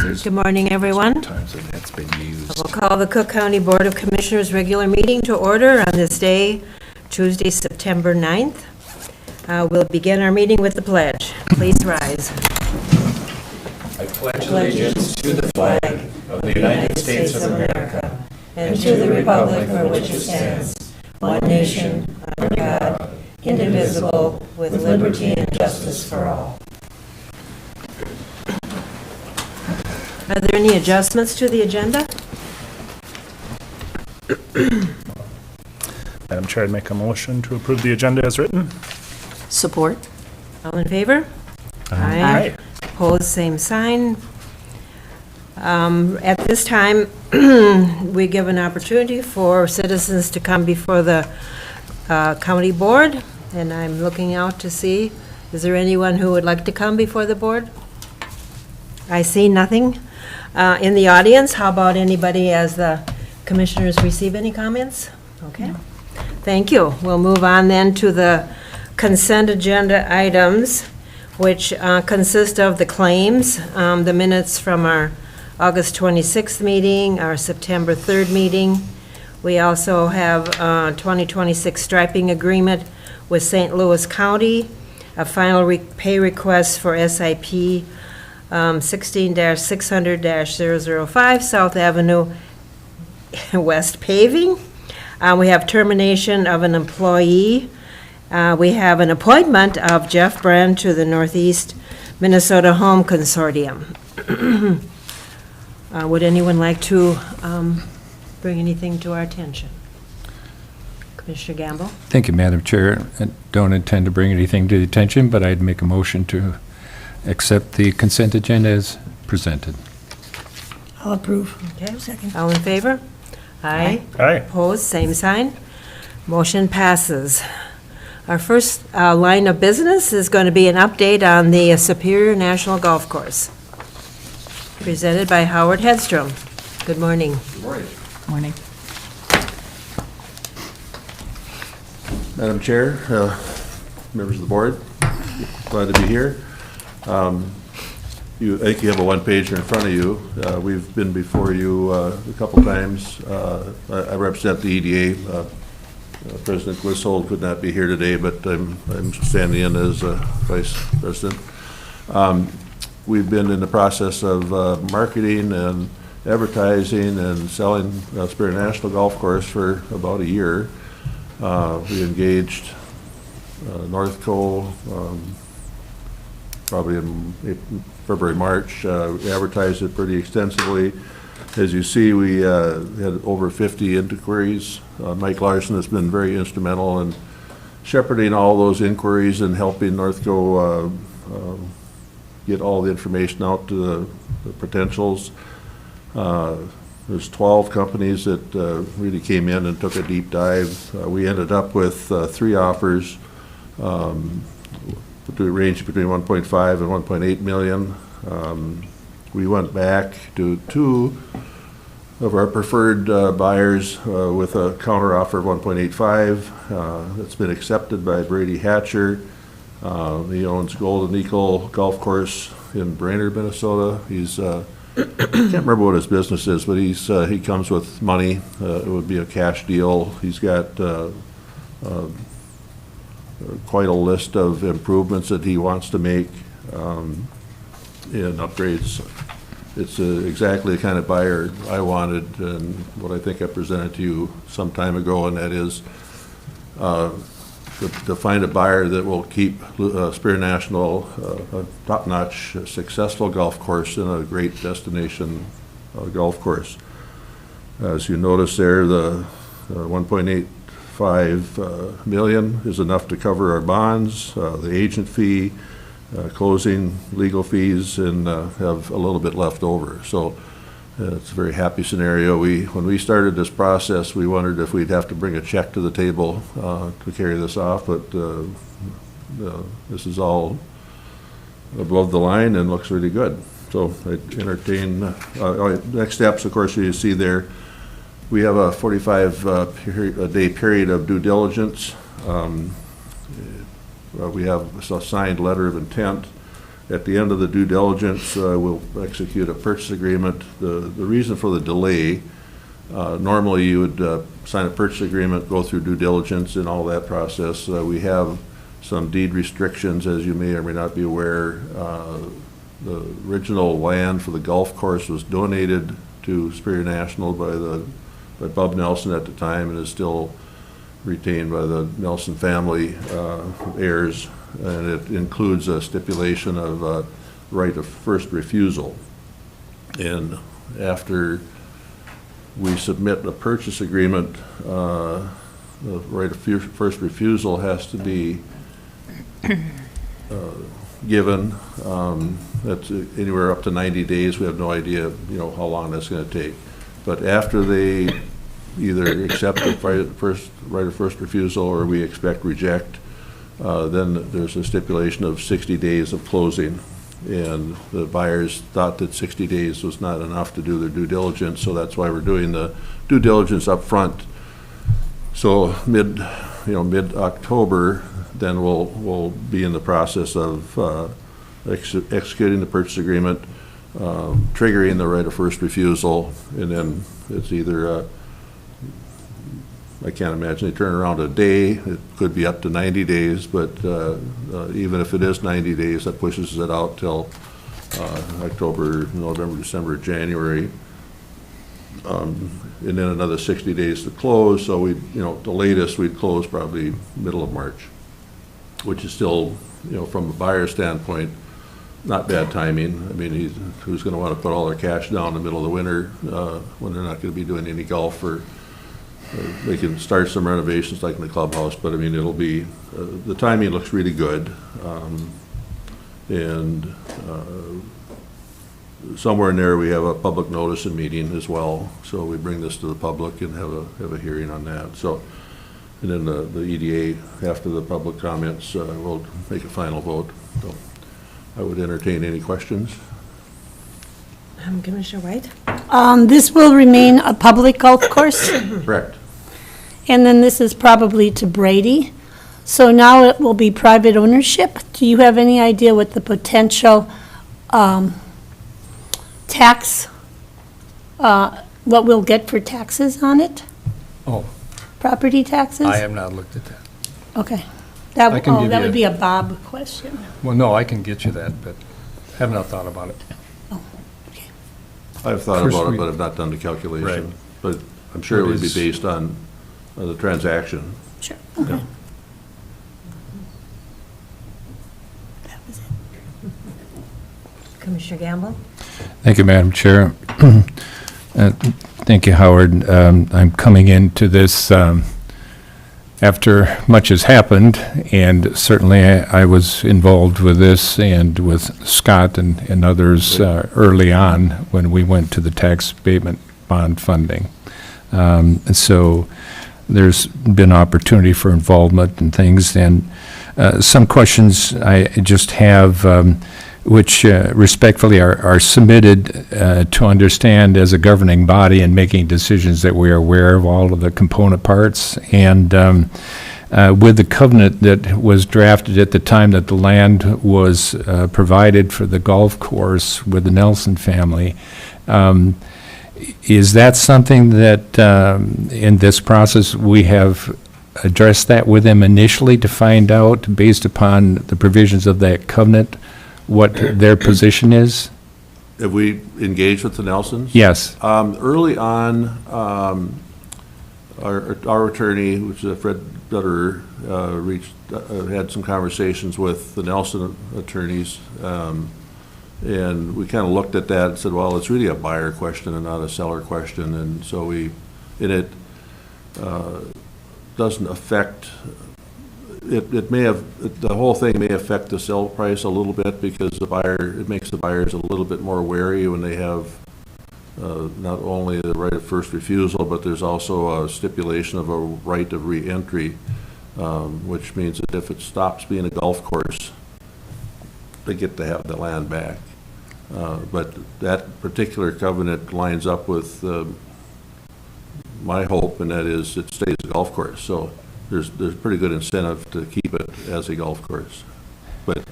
Good morning, everyone. Times that that's been used. We'll call the Cook County Board of Commissioners regular meeting to order on this day, Tuesday, September 9th. We'll begin our meeting with the pledge. Please rise. I pledge allegiance to the flag of the United States of America and to the republic for which it stands, one nation, under God, indivisible, with liberty and justice for all. Are there any adjustments to the agenda? Madam Chair, I'd make a motion to approve the agenda as written. Support. All in favor? Aye. Opposed, same sign. At this time, we give an opportunity for citizens to come before the county board, and I'm looking out to see, is there anyone who would like to come before the board? I see nothing in the audience. How about anybody as the commissioners receive any comments? Okay. Thank you. We'll move on then to the consent agenda items, which consist of the claims, the minutes from our August 26th meeting, our September 3rd meeting. We also have 2026 striping agreement with St. Louis County, a final pay request for SIP 16-600-005 South Avenue West Paving. We have termination of an employee. We have an appointment of Jeff Bren to the Northeast Minnesota Home Consortium. Would anyone like to bring anything to our attention? Commissioner Gamble? Thank you, Madam Chair. I don't intend to bring anything to the attention, but I'd make a motion to accept the consent agenda as presented. I'll approve. Okay. Second. All in favor? Aye. Aye. Opposed, same sign. Motion passes. Our first line of business is going to be an update on the Superior National Golf Course, presented by Howard Hedstrom. Good morning. Morning. Madam Chair, members of the board, glad to be here. I think you have a one-pager in front of you. We've been before you a couple times. I represent the EDA. President Glissold could not be here today, but I'm standing in as Vice President. We've been in the process of marketing and advertising and selling Superior National Golf Course for about a year. We engaged Northco probably in February, March. We advertised it pretty extensively. As you see, we had over 50 inquiries. Mike Larson has been very instrumental in shepherding all those inquiries and helping Northco get all the information out to the potentials. There's 12 companies that really came in and took a deep dive. We ended up with 3 offers, ranging between 1.5 and 1.8 million. We went back to 2 of our preferred buyers with a counter offer of 1.85. That's been accepted by Brady Hatcher. He owns Golden Eagle Golf Course in Brainerd, Minnesota. He's can't remember what his business is, but he comes with money. It would be a cash deal. He's got quite a list of improvements that he wants to make and upgrades. It's exactly the kind of buyer I wanted and what I think I presented to you some time ago, and that is to find a buyer that will keep Superior National a top-notch, successful golf course and a great destination golf course. As you notice there, the 1.85 million is enough to cover our bonds, the agent fee, closing legal fees, and have a little bit left over. So it's a very happy scenario. When we started this process, we wondered if we'd have to bring a check to the table to carry this off, but this is all above the line and looks really good. So I entertain, next steps, of course, you see there, we have a 45-day period of due diligence. We have a signed letter of intent. At the end of the due diligence, we'll execute a purchase agreement. The reason for the delay, normally you would sign a purchase agreement, go through due diligence and all that process. We have some deed restrictions, as you may or may not be aware. The original land for the golf course was donated to Superior National by Bob Nelson at the time, and is still retained by the Nelson family heirs, and it includes a stipulation of right of first refusal. And after we submit a purchase agreement, the right of first refusal has to be given. That's anywhere up to 90 days. We have no idea, how long that's going to take. But after they either accept the right of first refusal, or we expect reject, then there's a stipulation of 60 days of closing. And the buyers thought that 60 days was not enough to do their due diligence, so that's why we're doing the due diligence up front. So mid-October, then we'll be in the process of executing the purchase agreement, triggering the right of first refusal, and then it's either I can't imagine they turn around a day. It could be up to 90 days, but even if it is 90 days, that pushes it out till October, November, December, January, and then another 60 days to close. So the latest we'd close probably middle of March, which is still, from a buyer standpoint, not bad timing. I mean, who's going to want to put all their cash down in the middle of the winter when they're not going to be doing any golf, or they can start some renovations like in the clubhouse, but I mean, it'll be, the timing looks really good. And somewhere in there, we have a public notice and meeting as well. So we bring this to the public and have a hearing on that. So, and then the EDA, after the public comments, will make a final vote. So I would entertain any questions. Commissioner White? This will remain a public golf course, Correct. and then this is probably to Brady. So now it will be private ownership. Do you have any idea what the potential tax, what we'll get for taxes on it? Oh, Property taxes? I have not looked at that. Okay. I can give That you would a- be a Bob question. Well, no, I can get you that, but have not thought about it. I've thought First about it, we- but I've not done the calculation. Right. But I'm sure it What would be is- based on the transaction. Sure, okay. Yeah. That was it. Commissioner Gamble? Thank you, Madam Chair. Thank you, Howard. I'm coming into this after much has happened, and certainly I was involved with this and with Scott and others early on when we went to the tax abatement bond funding. And so there's been opportunity for involvement and things, and some questions I just have, which respectfully are submitted to understand as a governing body and making decisions that we are aware of all of the component parts. And with the covenant that was drafted at the time that the land was provided for the golf course with the Nelson family, is that something that in this process we have addressed that with them initially to find out, based upon the provisions of that covenant, what their position is? Have we engaged with the Nelsons? Yes. Early on, our attorney, which is Fred Dutterer, had some conversations with the Nelson attorneys, and we kind of looked at that and said, well, it's really a buyer question and not a seller question, and so it doesn't affect. It may have, the whole thing may affect the sale price a little bit, because it makes the buyers a little bit more wary when they have not only the right of first refusal, but there's also a stipulation of a right of re-entry, which means that if it stops being a golf course, they get to have the land back. But that particular covenant lines up with my hope, and that is it stays a golf course. So there's pretty good incentive to keep it as a golf course. But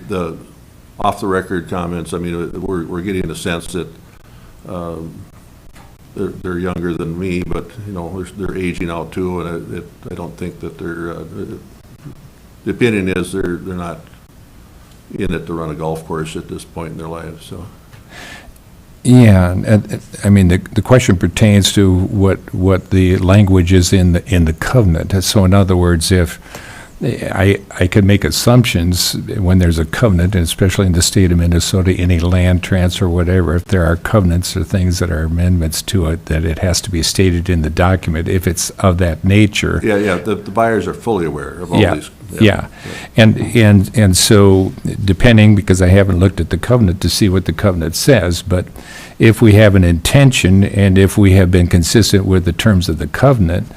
The off-the-record comments, I mean, we're getting the sense that they're younger than me, but, you know, they're aging out too, and I don't think that the opinion is they're not in it to run a golf course at this point in their lives, so. Yeah, I mean, the question pertains to what the language is in the covenant. So in other words, if I could make assumptions when there's a covenant, and especially in the state of Minnesota, any land transfer or whatever, if there are covenants or things that are amendments to it, that it has to be stated in the document if it's of that nature. Yeah, the buyers are fully aware of all these. Yeah. And so depending, because I haven't looked at the covenant to see what the covenant says, but if we have an intention and if we have been consistent with the terms of the covenant,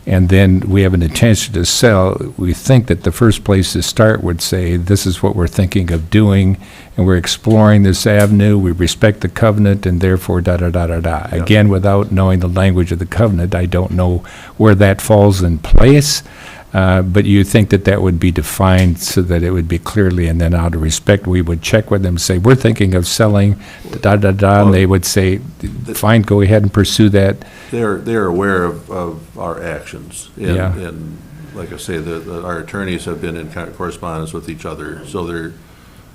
and then we have an intention to sell, we think that the first place to start would say, this is what we're thinking of doing, and we're exploring this avenue, we respect the covenant, and therefore da-da-da-da-da. Yeah. Again, without knowing the language of the covenant, I don't know where that falls in place, but you think that would be defined so that it would be clearly, and then out of respect, we would check with them, say, we're thinking of selling, da-da-da, and they would say, fine, go ahead and pursue that. They're aware of our actions. Yeah. And like I say, our attorneys have been in correspondence with each other, so they're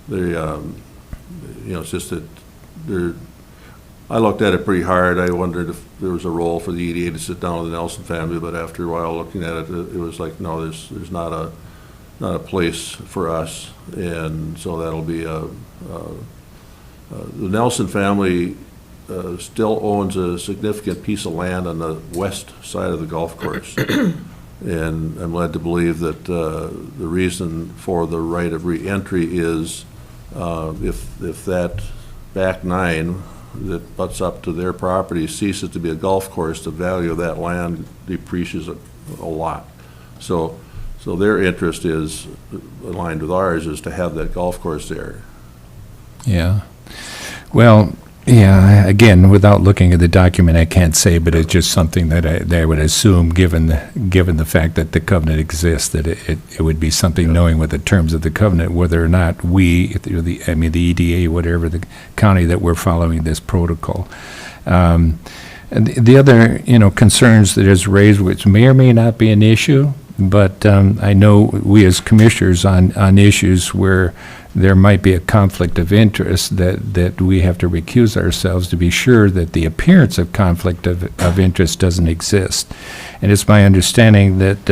you know, it's just that I looked at it pretty hard. I wondered if there was a role for the EDA to sit down with the Nelson family, but after a while looking at it, it was like, no, there's not a place for us, and so that'll be the Nelson family still owns a significant piece of land on the west side of the golf course. And I'm led to believe that the reason for the right of re-entry is if that back nine that butts up to their property ceases to be a golf course, the value of that land depreciates a lot. So their interest is aligned with ours, is to have that golf course there. Yeah. Well, yeah, again, without looking at the document, I can't say, but it's just something that I would assume, given the fact that the covenant exists, that it would be something, knowing what the terms of the covenant, whether or not the EDA, whatever, the county, that we're following this protocol. And the other, concerns that is raised, which may or may not be an issue, but I know we as commissioners on issues where there might be a conflict of interest, that we have to recuse ourselves to be sure that the appearance of conflict of interest doesn't exist. And it's my understanding that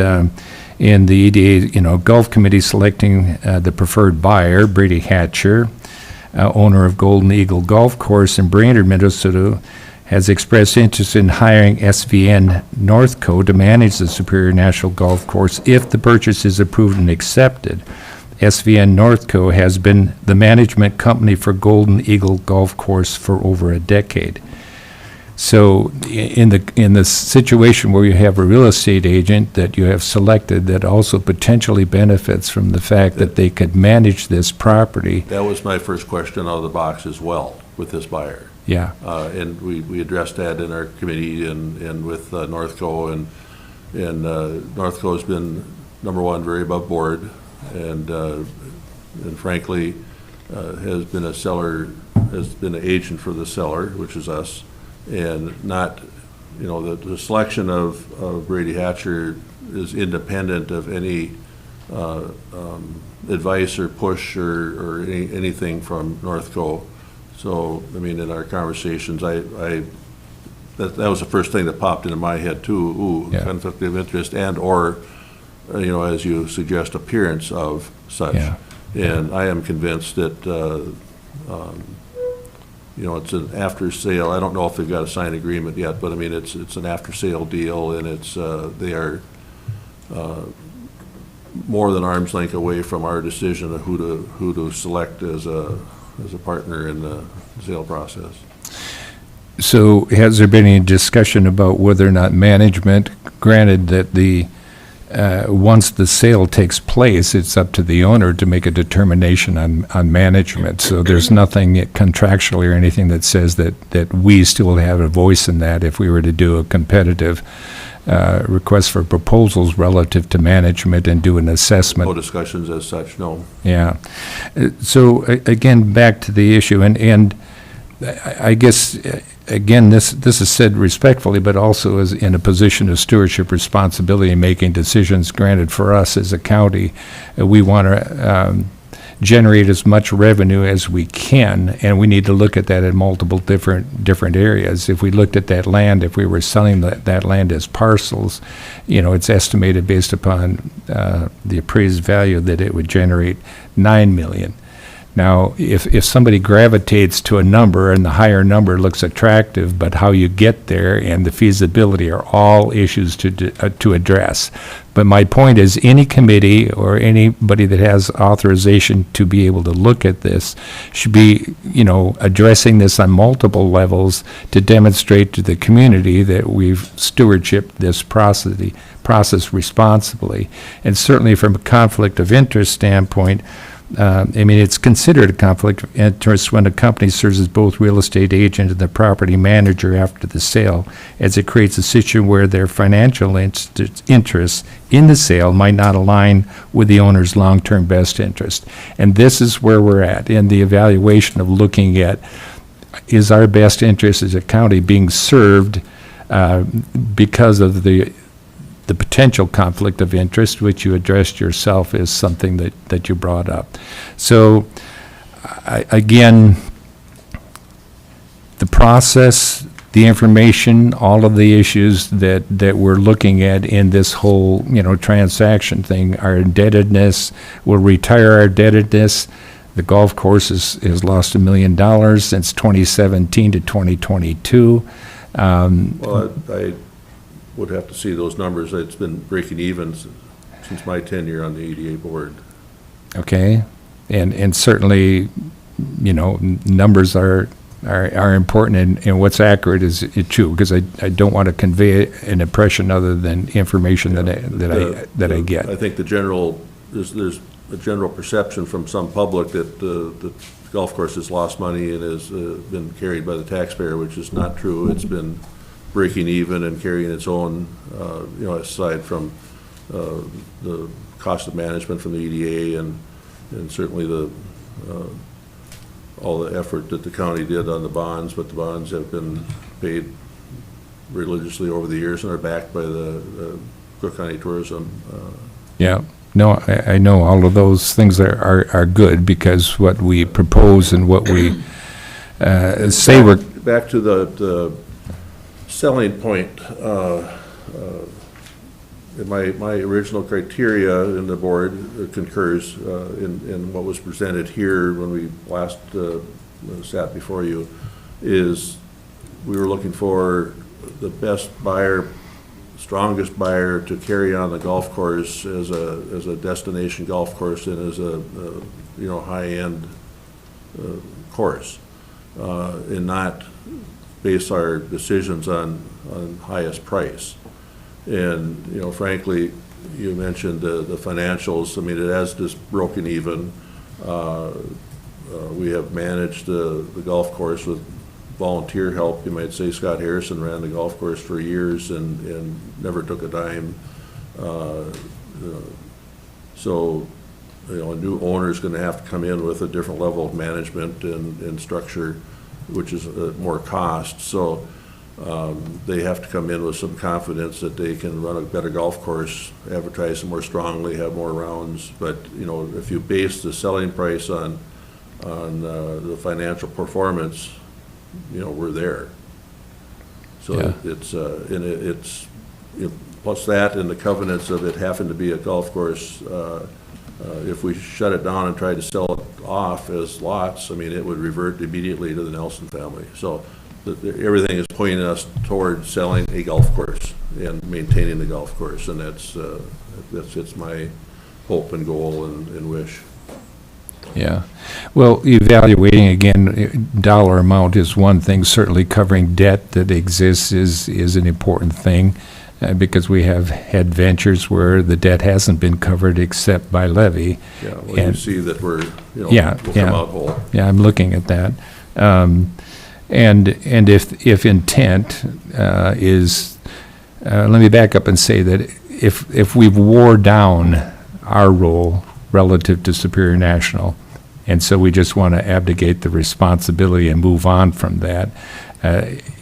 in the EDA, Gulf Committee selecting the preferred buyer, Brady Hatcher, owner of Golden Eagle Golf Course in Brainerd, Minnesota, has expressed interest in hiring SVN Northco to manage the Superior National Golf Course if the purchase is approved and accepted. SVN Northco has been the management company for Golden Eagle Golf Course for over a decade. So in the situation where you have a real estate agent that you have selected that also potentially benefits from the fact that they could manage this property. That was my first question out of the box as well with this buyer. Yeah. And we addressed that in our committee and with Northco, and Northco has been, number one, very above board, and frankly has been an agent for the seller, which is us, and not, the selection of Brady Hatcher is independent of any advice or push or anything from Northco. So, in our conversations, that was the first thing that popped into my head too. Yeah. Conflict of interest or, as you suggest, appearance of such. Yeah. And I am convinced that, it's an after-sale. I don't know if they've got a signed agreement yet, but it's an after-sale deal, and they are more than arm's length away from our decision of who to select as a partner in the sale process. So has there been any discussion about whether or not management, granted that once the sale takes place, it's up to the owner to make a determination on management. So there's nothing contractually or anything that says that we still have a voice in that if we were to do a competitive request for proposals relative to management and do an assessment. No discussions as such, no. Yeah. Again, back to the issue, and I guess, again, this is said respectfully, but also as in a position of stewardship responsibility in making decisions. Granted, for us as a county, we want to generate as much revenue as we can, and we need to look at that in multiple different areas. If we looked at that land, if we were selling that land as parcels, it's estimated based upon the appraised value that it would generate $9 million. Now, if somebody gravitates to a number and the higher number looks attractive, but how you get there and the feasibility are all issues to address. But my point is, any committee or anybody that has authorization to be able to look at this should be, addressing this on multiple levels to demonstrate to the community that we've stewardshiped this process responsibly. And certainly from a conflict of interest standpoint, it's considered a conflict of interest when a company serves as both real estate agent and the property manager after the sale, as it creates a situation where their financial interests in the sale might not align with the owner's long-term best interest. And this is where we're at in the evaluation of looking at, is our best interest as a county being served because of the potential conflict of interest, which you addressed yourself, is something that you brought up. So, again, the process, the information, all of the issues that we're looking at in this whole, transaction thing, our indebtedness, we'll retire our indebtedness. The golf course has lost $1 million since 2017 to 2022. Well, I would have to see those numbers. It's been breaking even since my tenure on the EDA board. Okay, and certainly, numbers are important, and what's accurate is true, because I don't want to convey an impression other than information that I get. I think there's a general perception from some public that the golf course has lost money and has been carried by the taxpayer, which is not true. It's been breaking even and carrying its own, aside from the cost of management from the EDA and certainly all the effort that the county did on the bonds, but the bonds have been paid religiously over the years and are backed by the Cook County Tourism. Yeah. No, I know all of those things are good, because what we propose and what we say we're... Back to the selling point, my original criteria, and the board concurs in what was presented here when we last sat before you, is we were looking for the best buyer, strongest buyer to carry on the golf course as a destination golf course and as a high-end course, and not base our decisions on highest price. And, frankly, you mentioned the financials. I mean, it has just broken even. We have managed the golf course with volunteer help. You might say Scott Harrison ran the golf course for years and never took a dime. So, a new owner is going to have to come in with a different level of management and structure, which is more cost. So they have to come in with some confidence that they can run a better golf course, advertise it more strongly, have more rounds. But, if you base the selling price on the financial performance, we're there. So Yeah. it's plus that and the covenants of it having to be a golf course. If we shut it down and tried to sell it off as lots, it would revert immediately to the Nelson family. So everything is pointing us toward selling a golf course and maintaining the golf course, and that's my hope and goal and wish. Yeah. Well, evaluating, again, dollar amount is one thing. Certainly covering debt that exists is an important thing, because we have had ventures where the debt hasn't been covered except by levy. Yeah, well, you see that we'll Yeah, come yeah. out whole. Yeah, I'm looking at that. And if intent is let me back up and say that if we've wore down our role relative to Superior National, and so we just want to abdicate the responsibility and move on from that,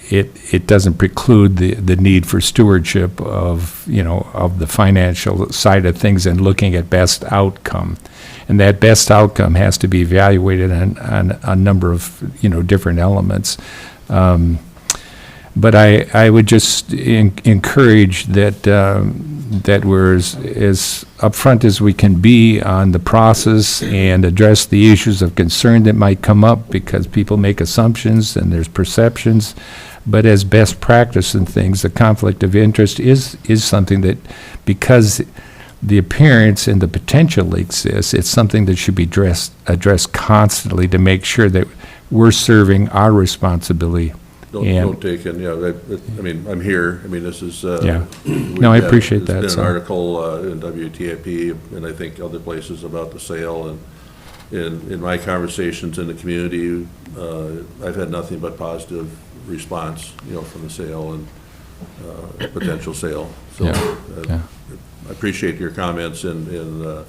it doesn't preclude the need for stewardship of, of the financial side of things and looking at best outcome. And that best outcome has to be evaluated on a number of, different elements. But I would just encourage that that we're as upfront as we can be on the process and address the issues of concern that might come up, because people make assumptions and there's perceptions. But as best practice and things, the conflict of interest is something that, because the appearance and the potential exists, it's something that should be addressed constantly to make sure that we're serving our responsibility. Don't take in, I'm here, this is. Yeah. No, I appreciate that, There's so. been an article in WTIP, and I think other places about the sale, and in my conversations in the community, I've had nothing but positive response, from the sale and potential sale. So Yeah. I appreciate your comments, and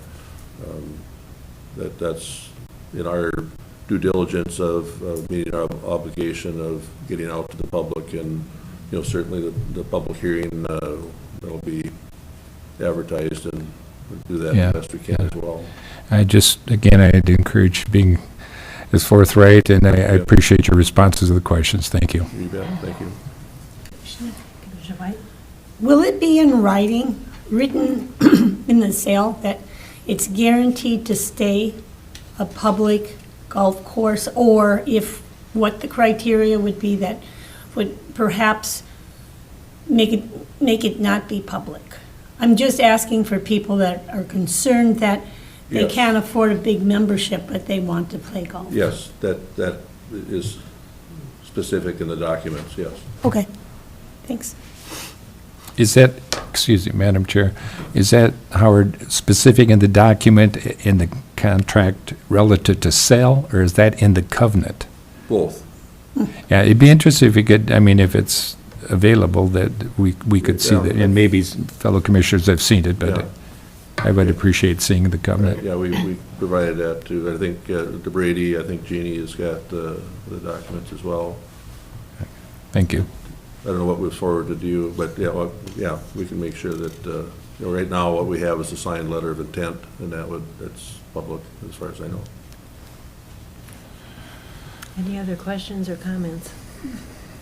that's in our due diligence of meeting our obligation of getting out to the public, and, certainly the public hearing will be advertised, and we'll do that Yeah. the best we can as well. I'd encourage being as forthright, and I appreciate your responses to the questions. Thank you. You bet, thank you. Commissioner White? Will it be in writing, written in the sale, that it's guaranteed to stay a public golf course, or if what the criteria would be that would perhaps make it not be public? I'm just asking for people that are concerned that they Yes. can't afford a big membership, but they want to play golf. Yes, that is specific in the documents, yes. Okay, thanks. Is that, excuse me, Madam Chair, is that, Howard, specific in the document, in the contract relative to sale, or is that in the covenant? Both. Yeah, it'd be interesting if you could, if it's available, that we could see that, and maybe fellow commissioners have seen it, Yeah. but I would appreciate seeing the covenant. Yeah, we provided that too. I think DeBrady, I think Jeannie has got the documents as well. Thank you. I don't know what was forwarded to you, but we can make sure that, right now what we have is a signed letter of intent, and that's public as far as I know. Any other questions or comments?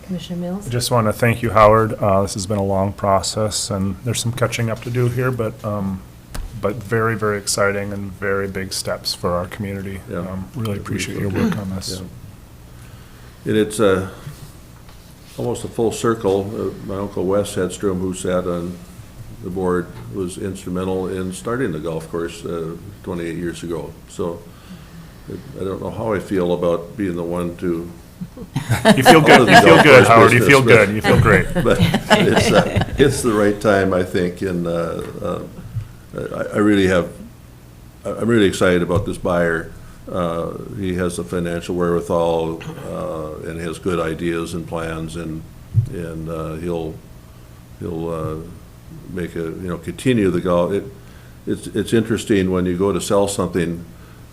Commissioner Mills? I just want to thank you, Howard. This has been a long process, and there's some catching up to do here, but very, very exciting and very big steps for our community. Yeah. Really appreciate your work on this. Yeah. And it's almost a full circle. My Uncle Wes Hedstrom, who sat on the board, was instrumental in starting the golf course 28 years ago. So I don't know how I feel about being the one to. You feel good, Howard, you feel good, you feel great. But it's the right time, I think, and I'm really excited about this buyer. He has the financial wherewithal, and has good ideas and plans, and he'll make continue the golf. It's interesting when you go to sell something,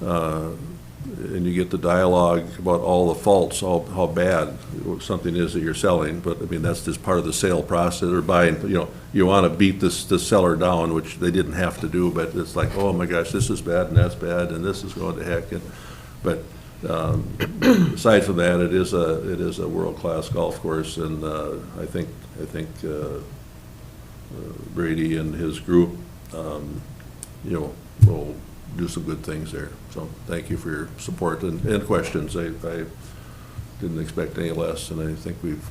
and you get the dialogue about all the faults, how bad something is that you're selling. But that's just part of the sale process, or buying. You want to beat the seller down, which they didn't have to do. But it's like, oh my gosh, this is bad and that's bad and this is going to heck. But aside from that, it is a world-class golf course, and I think Brady and his group, will do some good things there. So thank you for your support and questions. I didn't expect any less, and I think we've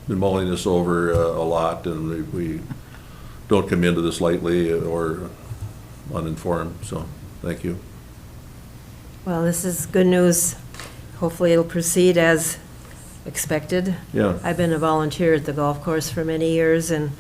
been mulling this over a lot, and we don't come into this lightly or uninformed. So thank you. Well, this is good news. Hopefully it'll proceed as expected. Yeah. I've been a volunteer at the golf course for many years, and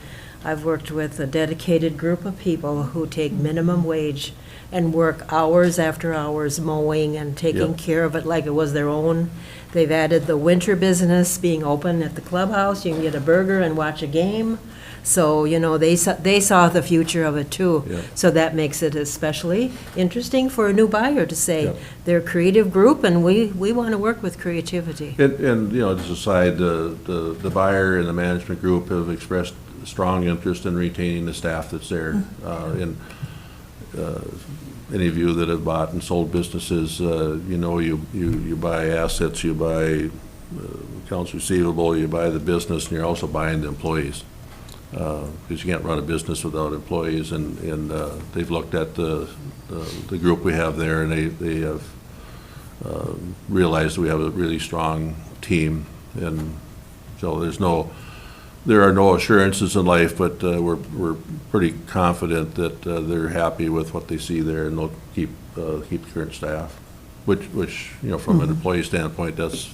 I've worked with a dedicated group of people who take minimum wage and work hours after hours mowing and taking Yep. care of it like it was their own. They've added the winter business, being open at the clubhouse. You can get a burger and watch a game. So, they saw the future of it too. Yeah. So that makes it especially interesting for a new buyer to say, Yeah. they're a creative group and we want to work with creativity. And, just aside, the buyer and the management group have expressed strong interest in retaining the staff that's there. And any of you that have bought and sold businesses, you buy assets, you buy accounts receivable, you buy the business, and you're also buying the employees. Because you can't run a business without employees, and they've looked at the group we have there, and they have realized we have a really strong team, and so there are no assurances in life, but we're pretty confident that they're happy with what they see there, and they'll keep the current staff, which from an employee standpoint, that's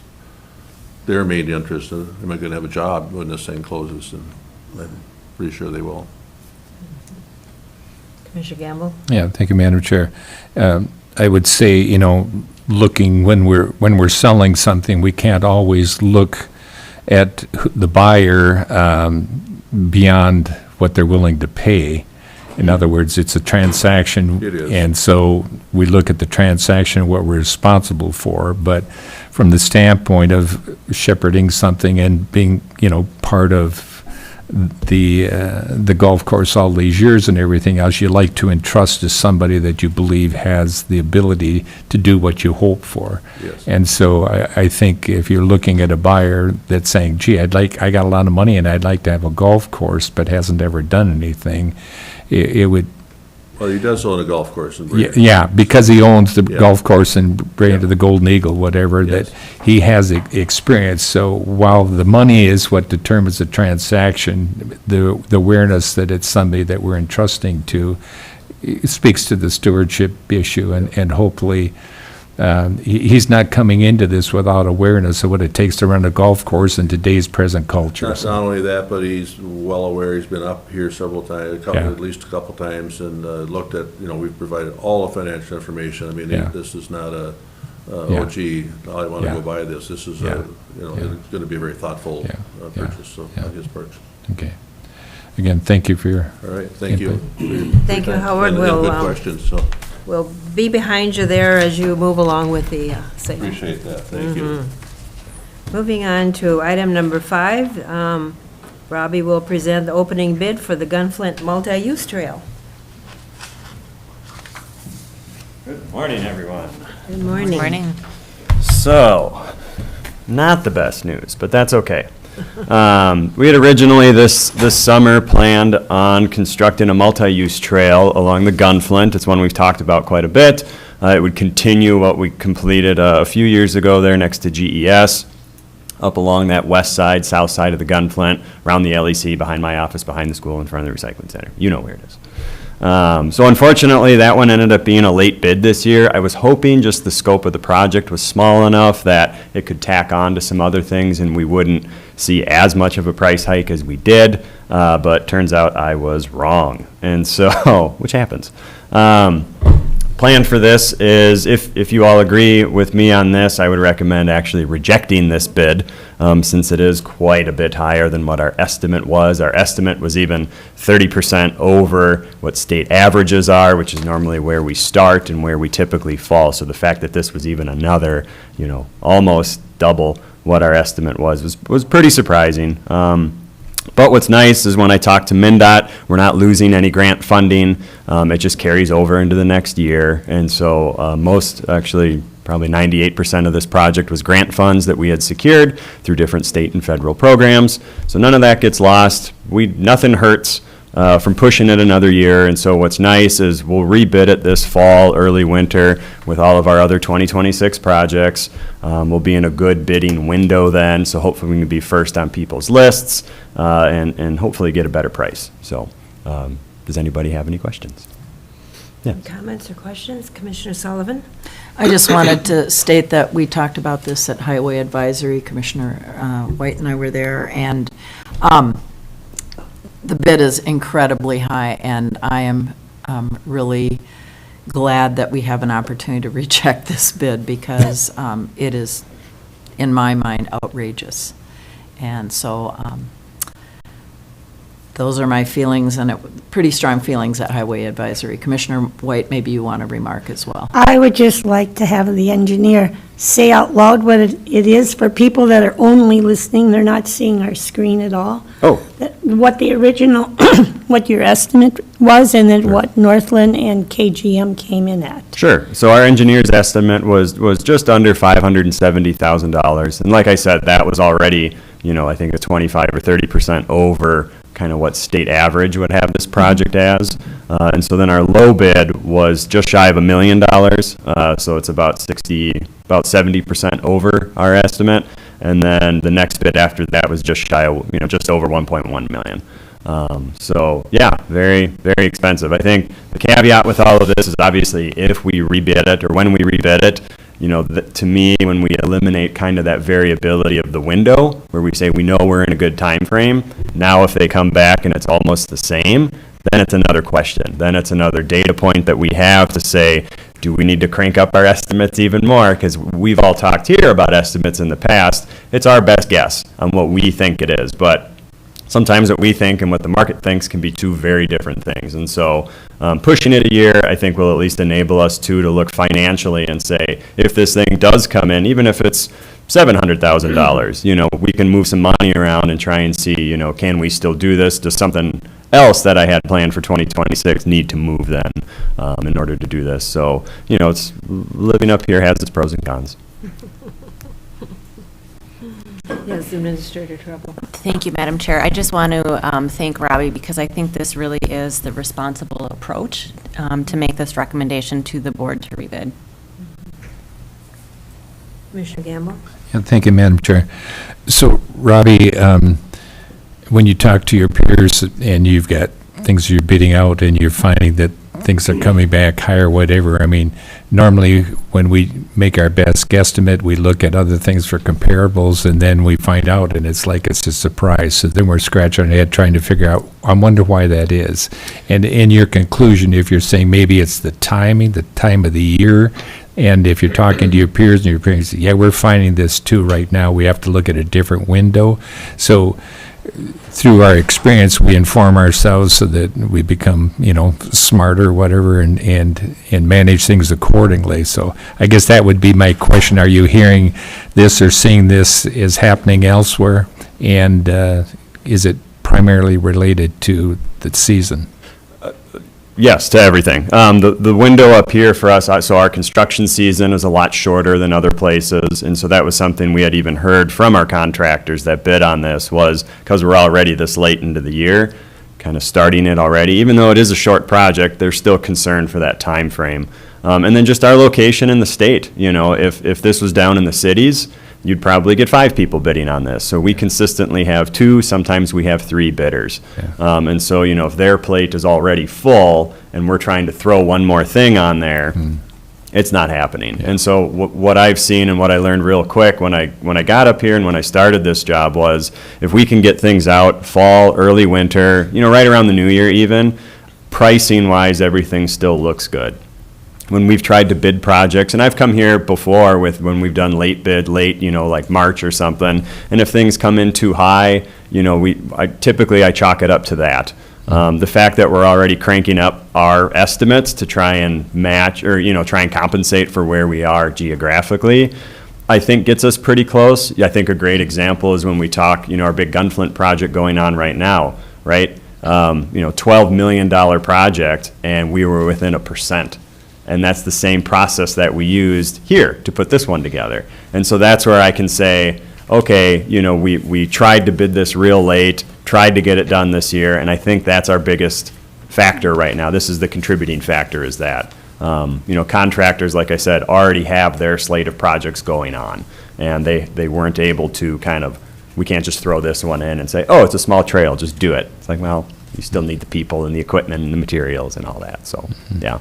their main interest. Am I going to have a job when this thing closes? And I'm pretty sure they will. Commissioner Gamble? Yeah, thank you, Madam Chair. I would say, looking, when we're selling something, we can't always look at the buyer beyond what they're willing to pay. In other words, it's a transaction. It is. And so we look at the transaction, what we're responsible for. But from the standpoint of shepherding something and being, part of the golf course all these years and everything else, you like to entrust to somebody that you believe has the ability to do what you hope for. Yes. And so I think if you're looking at a buyer that's saying, gee, I got a lot of money and I'd like to have a golf course, but hasn't ever done anything, it would. Well, he does own a golf course in Birch. Yeah, because he owns the Yeah. golf course and bring it to the Golden Eagle, whatever, Yes. that he has experience. So while the money is what determines the transaction, the awareness that it's somebody that we're entrusting to, it speaks to the stewardship issue, and hopefully he's not coming into this without awareness of what it takes to run a golf course in today's present culture. Not only that, but he's well aware, he's been up here several times, Yeah. at least a couple times, and looked at, we've provided all the financial information. I mean, Yeah. this is not a, Yeah. oh gee, I want to Yeah. go buy this. This is, Yeah. it's going to be a very thoughtful Yeah. Yeah. purchase, so Yeah. on his part. Okay. Again, thank you for your, All right, thank you. Thank you, Howard. And We'll, good questions, so We'll be behind you there as you move along with the segment. appreciate that. Thank you. Moving on to item number 5, Robbie will present the opening bid for the Gunflint multi-use trail. Good morning, everyone. Good morning. So, not the best news, but that's okay. We had originally this summer planned on constructing a multi-use trail along the Gunflint. It's one we've talked about quite a bit. It would continue what we completed a few years ago there next to GES, up along that west side, south side of the Gunflint, around the LEC, behind my office, behind the school, in front of the recycling center. You know where it is. So unfortunately, that one ended up being a late bid this year. I was hoping just the scope of the project was small enough that it could tack on to some other things and we wouldn't see as much of a price hike as we did, but turns out I was wrong. And so, which happens. Plan for this is, if you all agree with me on this, I would recommend actually rejecting this bid, since it is quite a bit higher than what our estimate was. Our estimate was even 30% over what state averages are, which is normally where we start and where we typically fall. So the fact that this was even another, almost double what our estimate was pretty surprising. But what's nice is when I talk to MnDOT, we're not losing any grant funding. It just carries over into the next year. And so probably 98% of this project was grant funds that we had secured through different state and federal programs. So none of that gets lost. Nothing hurts from pushing it another year. And so what's nice is we'll rebid it this fall, early winter, with all of our other 2026 projects. We'll be in a good bidding window then, so hopefully we can be first on people's lists and hopefully get a better price. So does anybody have any questions? Yeah. Comments or questions? Commissioner Sullivan? I just wanted to state that we talked about this at Highway Advisory. Commissioner White and I were there, and the bid is incredibly high, and I am really glad that we have an opportunity to reject this bid because it is, in my mind, outrageous. And so those are my feelings, and pretty strong feelings at Highway Advisory. Commissioner White, maybe you want to remark as well. I would just like to have the engineer say out loud what it is for people that are only listening, they're not seeing our screen at all. Oh. What the original, what your estimate was, and then what Northland and KGM came in at. Sure. So our engineer's estimate was just under $570,000. And like I said, that was already, I think a 25 or 30% over kind of what state average would have this project as. And so then our low bid was just shy of $1 million. So it's about 70% over our estimate. And then the next bid after that was just shy of, just over 1.1 million. So yeah, very, very expensive. I think the caveat with all of this is obviously if we rebid it or when we rebid it, to me, when we eliminate kind of that variability of the window where we say we know we're in a good time frame, now if they come back and it's almost the same, then it's another question. Then it's another data point that we have to say, do we need to crank up our estimates even more? Because we've all talked here about estimates in the past. It's our best guess on what we think it is. But sometimes what we think and what the market thinks can be two very different things. And so pushing it a year, I think, will at least enable us to look financially and say, if this thing does come in, even if it's $700,000, we can move some money around and try and see, can we still do this? Does something else that I had planned for 2026 need to move then in order to do this? So, it's living up here has its pros and cons. Yes, Administrator Trouble. Thank you, Madam Chair. I just want to thank Robbie because I think this really is the responsible approach to make this recommendation to the board to rebid. Commissioner Gamble? Yeah, thank you, Madam Chair. So, Robbie, when you talk to your peers and you've got things you're bidding out and you're finding that things are coming back higher, whatever, I mean, normally when we make our best guesstimate, we look at other things for comparables and then we find out and it's like it's a surprise. So then we're scratching our head trying to figure out, I wonder why that is. And in your conclusion, if you're saying maybe it's the timing, the time of the year, and if you're talking to your peers and your peers say, yeah, we're finding this too right now, we have to look at a different window. So through our experience, we inform ourselves so that we become, smarter, whatever, and manage things accordingly. So I guess that would be my question. Are you hearing this or seeing this is happening elsewhere? And is it primarily related to the season? Yes, to everything. The window up here for us, so our construction season is a lot shorter than other places, and so that was something we had even heard from our contractors that bid on this was because we're already this late into the year, kind of starting it already. Even though it is a short project, they're still concerned for that time frame. And then just our location in the state. If this was down in the cities, you'd probably get 5 people bidding on this. So we consistently have 2, sometimes we have 3 bidders. Yeah. And so, if their plate is already full and we're trying to throw one more thing on there, it's not happening. Yeah. And so what I've seen and what I learned real quick when I got up here and when I started this job was if we can get things out fall, early winter, right around the new year even, pricing wise, everything still looks good. When we've tried to bid projects, and I've come here before when we've done late bid, like March or something, and if things come in too high, I chalk it up to that. The fact that we're already cranking up our estimates to try and match or, try and compensate for where we are geographically, I think gets us pretty close. I think a great example is when we talk, our big Gunflint project going on right now, right? $12 million project, and we were within 1%. And that's the same process that we used here to put this one together. And so that's where I can say, okay, we tried to bid this real late, tried to get it done this year, and I think that's our biggest factor right now. This is the contributing factor is that. Contractors, like I said, already have their slate of projects going on, and they weren't able to we can't just throw this one in and say, oh, it's a small trail, just do it. It's like, well, you still need the people and the equipment and the materials and all that, so, yeah.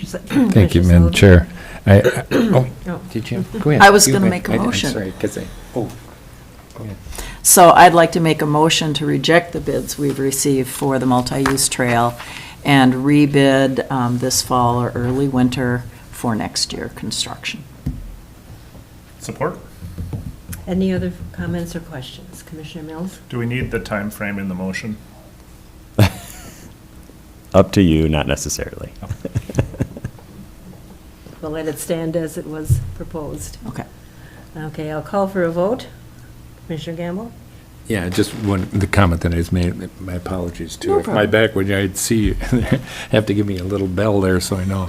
Thank you, Madam Chair. Did you? Go ahead. I was You going to go make a ahead. motion. I'm sorry, because go ahead. So I'd like to make a motion to reject the bids we've received for the multi-use trail and rebid this fall or early winter for next year construction. Support? Any other comments or questions? Commissioner Mills? Do we need the time frame in the motion? Up to you, not necessarily. We'll let it stand as it was proposed. Okay. Okay, I'll call for a vote. Commissioner Gamble? Yeah, just the comment that I just made, my apologies too. No If my problem. back, when I'd see, have to give me a little bell there so I know.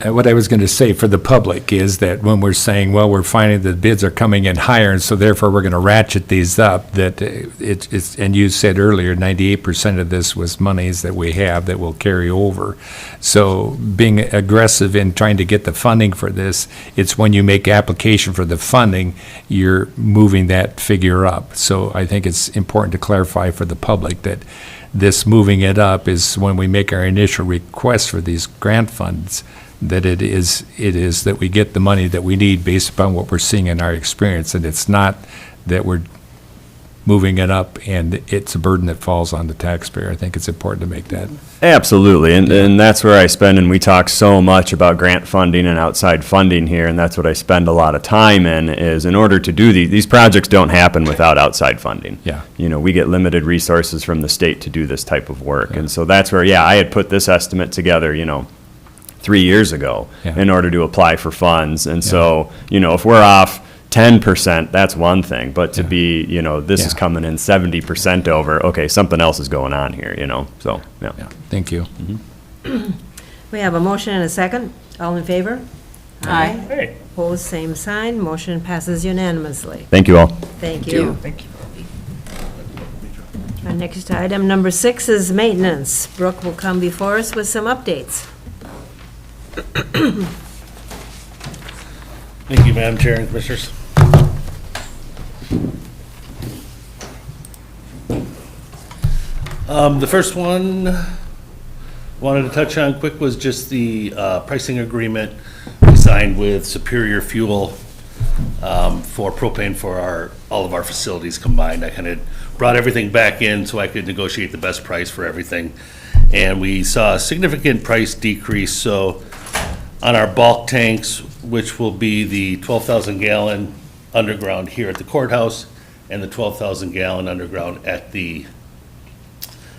What I was going to say for the public is that when we're saying, well, we're finding that bids are coming in higher, and so therefore we're going to ratchet these up, that it's, and you said earlier, 98% of this was monies that we have that will carry over. So being aggressive in trying to get the funding for this, it's when you make application for the funding, you're moving that figure up. So I think it's important to clarify for the public that this moving it up is when we make our initial request for these grant funds, that it is that we get the money that we need based upon what we're seeing in our experience, and it's not that we're moving it up and it's a burden that falls on the taxpayer. I think it's important to make that. Absolutely, and that's where I spend, and we talk so much about grant funding and outside funding here, and that's what I spend a lot of time in, is in order to do these projects don't happen without outside funding. Yeah. You know, we get limited resources from the state to do this type of work, and so that's where, I had put this estimate together, 3 years ago Yeah. in order to apply for funds, and so, if we're off 10%, that's one thing, but to Yeah. be, this is Yeah. coming in 70% over, okay, something else is going on here, so, yeah. Yeah, thank you. We have a motion and a second. All in favor? Aye. Hey. Opposed, same sign. Motion passes unanimously. Thank you all. Thank you. Thank you. Our next item, number 6, is maintenance. Brooke will come before us with some updates. Thank you, Madam Chair and Commissioners. The first one wanted to touch on quick was just the pricing agreement we signed with Superior Fuel for propane for all of our facilities combined. I kind of brought everything back in so I could negotiate the best price for everything. And we saw a significant price decrease, so on our bulk tanks, which will be the 12,000 gallon underground here at the courthouse and the 12,000 gallon underground at the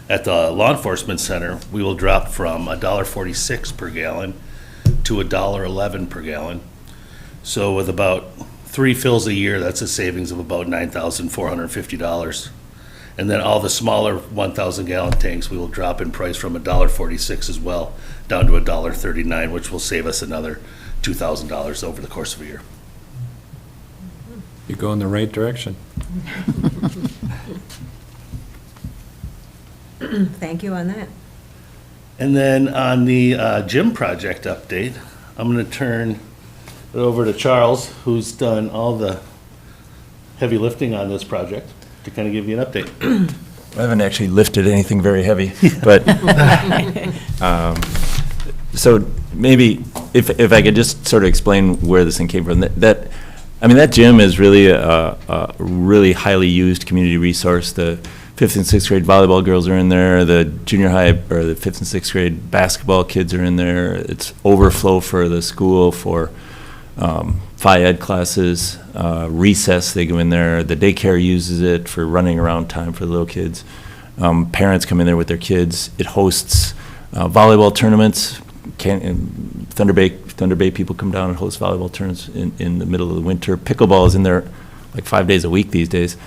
law enforcement center, we will drop from $1.46 per gallon to $1.11 per gallon. So with about 3 fills a year, that's a savings of about $9,450. And then all the smaller 1,000 gallon tanks, we will drop in price from $1.46 as well, down to $1.39, which will save us another $2,000 over the course of a year. You go in the right direction. Thank you on that. And then on the gym project update, I'm going to turn it over to Charles, who's done all the heavy lifting on this project, to kind of give you an update. I haven't actually lifted anything very heavy, but, so maybe if I could just sort of explain where this thing came from, that gym is really a really highly used community resource. The 5th and 6th grade volleyball girls are in there, the junior high, or the 5th and 6th grade basketball kids are in there. It's overflow for the school, for Phi Ed classes, recess, they go in there. The daycare uses it for running around time for the little kids. Parents come in there with their kids. It hosts volleyball tournaments. Thunder Bay people come down and host volleyball tournaments in the middle of the winter. Pickleball is in there like 5 days a week these days,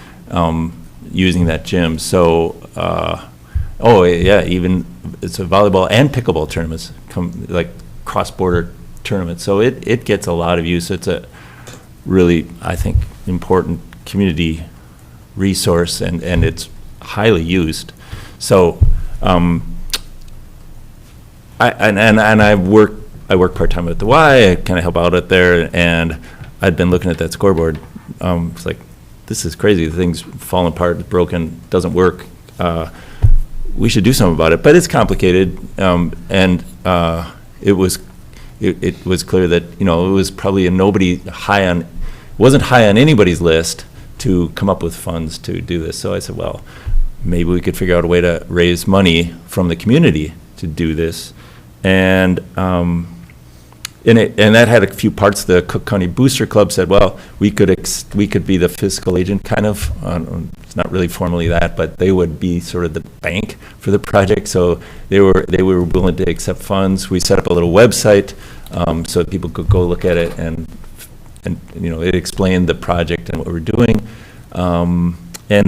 using that gym. So, even it's a volleyball and pickleball tournaments, like cross-border tournaments. So it gets a lot of use. It's a really, I think, important community resource, and it's highly used. So, I work part-time at the Y. I kind of help out at there, and I'd been looking at that scoreboard. It's like, this is crazy. The thing's falling apart, it's broken, doesn't work. We should do something about it, but it's complicated, and it was clear that, it was probably wasn't high on anybody's list to come up with funds to do this. So I said, well, maybe we could figure out a way to raise money from the community to do this. And and that had a few parts. The Cook County Booster Club said, well, we could be the fiscal agent, kind of. It's not really formally that, but they would be sort of the bank for the project. So they were willing to accept funds. We set up a little website so that people could go look at it, and it explained the project and what we're doing. And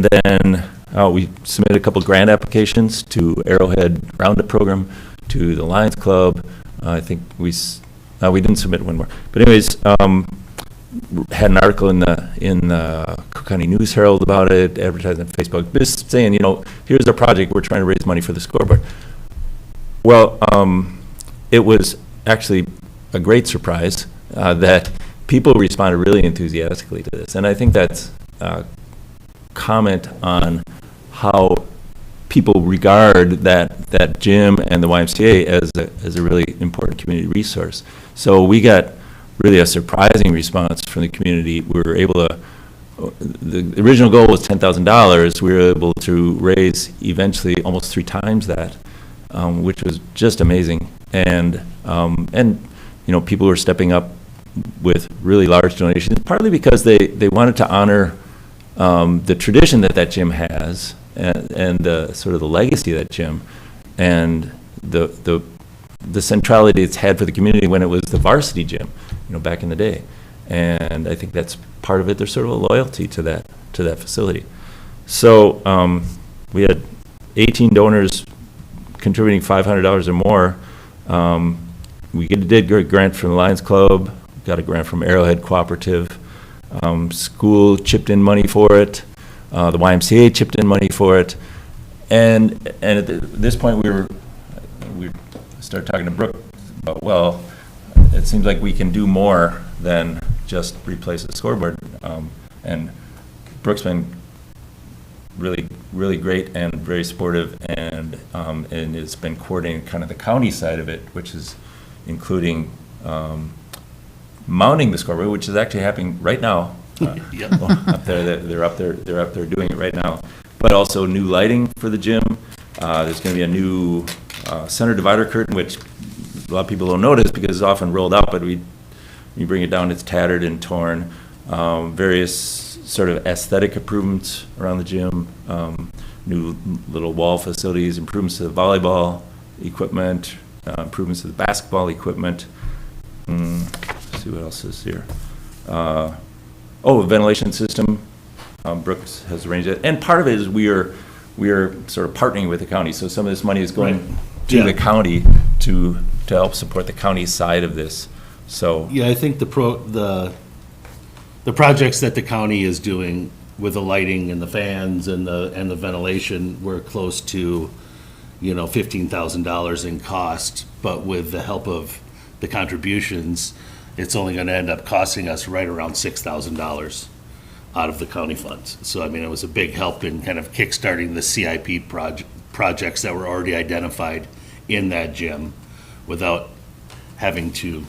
then we submitted a couple grant applications to Arrowhead Roundup Program, to the Lions Club. I think we didn't submit one more. But anyways, had an article in the Cook County News Herald about it, advertised on Facebook, just saying, here's our project, we're trying to raise money for the scoreboard. Well, it was actually a great surprise that people responded really enthusiastically to this. And I think that's a comment on how people regard that gym and the YMCA as a really important community resource. So we got really a surprising response from the community. We were able to, the original goal was $10,000. We were able to raise eventually almost 3 times that, which was just amazing. And people were stepping up with really large donations, partly because they wanted to honor the tradition that gym has, and the sort of the legacy of that gym, and the centrality it's had for the community when it was the varsity gym, back in the day. And I think that's part of it. There's sort of a loyalty to that facility. So we had 18 donors contributing $500 or more. We did get a grant from the Lions Club, got a grant from Arrowhead Cooperative. School chipped in money for it. The YMCA chipped in money for it. And at this point, we started talking to Brooke about, well, it seems like we can do more than just replace the scoreboard. And Brooke's been really, really great and very supportive, and it's been coordinating kind of the county side of it, which is including mounting the scoreboard, which is actually happening right now. Up there, they're up there doing it right now. But also new lighting for the gym. There's going to be a new center divider curtain, which a lot of people don't notice because it's often rolled out, but you bring it down, it's tattered and torn. Various sort of aesthetic improvements around the gym, new little wall facilities, improvements to the volleyball equipment, improvements to the basketball equipment. Let's see what else is here. A ventilation system. Brooks has arranged it, and part of it is we are sort of partnering with the county. So some of this money is going to the county to help support the county side of this. So yeah, I think the projects that the county is doing with the lighting and the fans and the ventilation, we're close to $15,000 in cost, but with the help of the contributions, it's only going to end up costing us right around $6,000 out of the county funds. So, it was a big help in kind of kickstarting the CIP projects that were already identified in that gym without having to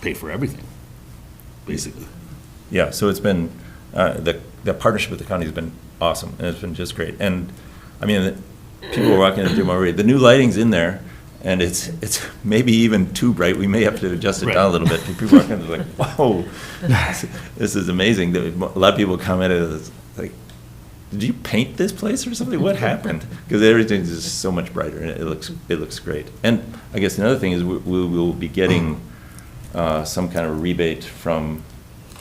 pay for everything, basically. yeah, so it's been, the partnership with the county has been awesome, and it's been just great. And, people are walking in the gym already. The new lighting's in there, and it's maybe even too bright. We may have to adjust it down a little bit. People walk in, they're like, whoa, this is amazing. A lot of people commented, it's like, did you paint this place or something? What happened? Because everything's just so much brighter, and it looks great. And I guess another thing is we will be getting some kind of rebate from.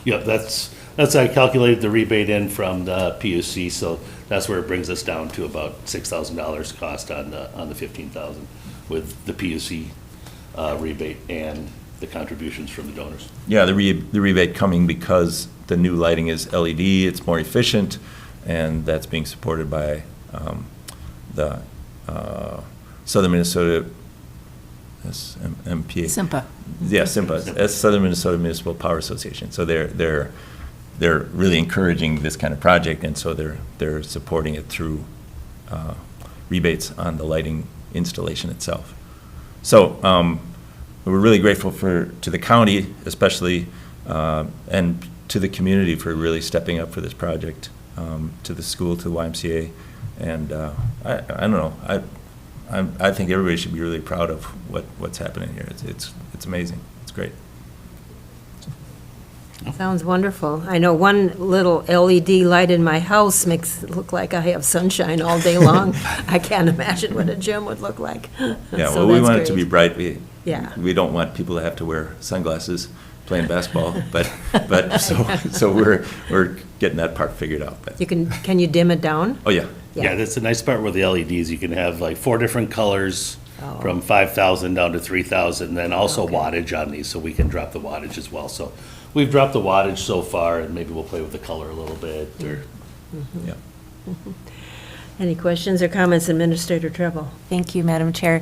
Yeah, that's I calculated the rebate in from the PUC, so that's where it brings us down to about $6,000 cost on the $15,000 with the PUC rebate and the contributions from the donors. Yeah, the rebate coming because the new lighting is LED, it's more efficient, and that's being supported by the Southern Minnesota MPA. SIMPA. Yeah, SIMPA. That's Southern Minnesota Municipal Power Association. So they're really encouraging this kind of project, and so they're supporting it through rebates on the lighting installation itself. So we're really grateful to the county, especially, and to the community for really stepping up for this project, to the school, to the YMCA, and I don't know. I think everybody should be really proud of what's happening here. It's amazing. It's great. Sounds wonderful. I know one little LED light in my house makes it look like I have sunshine all day long. I can't imagine what a gym would look like. Yeah, So well, we that's want it to be great. bright. Yeah. We don't want people to have to wear sunglasses playing basketball, but so we're getting that part figured out. But, Can you dim it down? oh, yeah. Yeah, that's the nice part with the LEDs. You can have like 4 different colors Oh. from 5,000 down to 3,000, then also Okay. wattage on these, so we can drop the wattage as well. So we've dropped the wattage so far, and maybe we'll play with the color a little bit, or Yeah. Any questions or comments, Administrator Treble? Thank you, Madam Chair.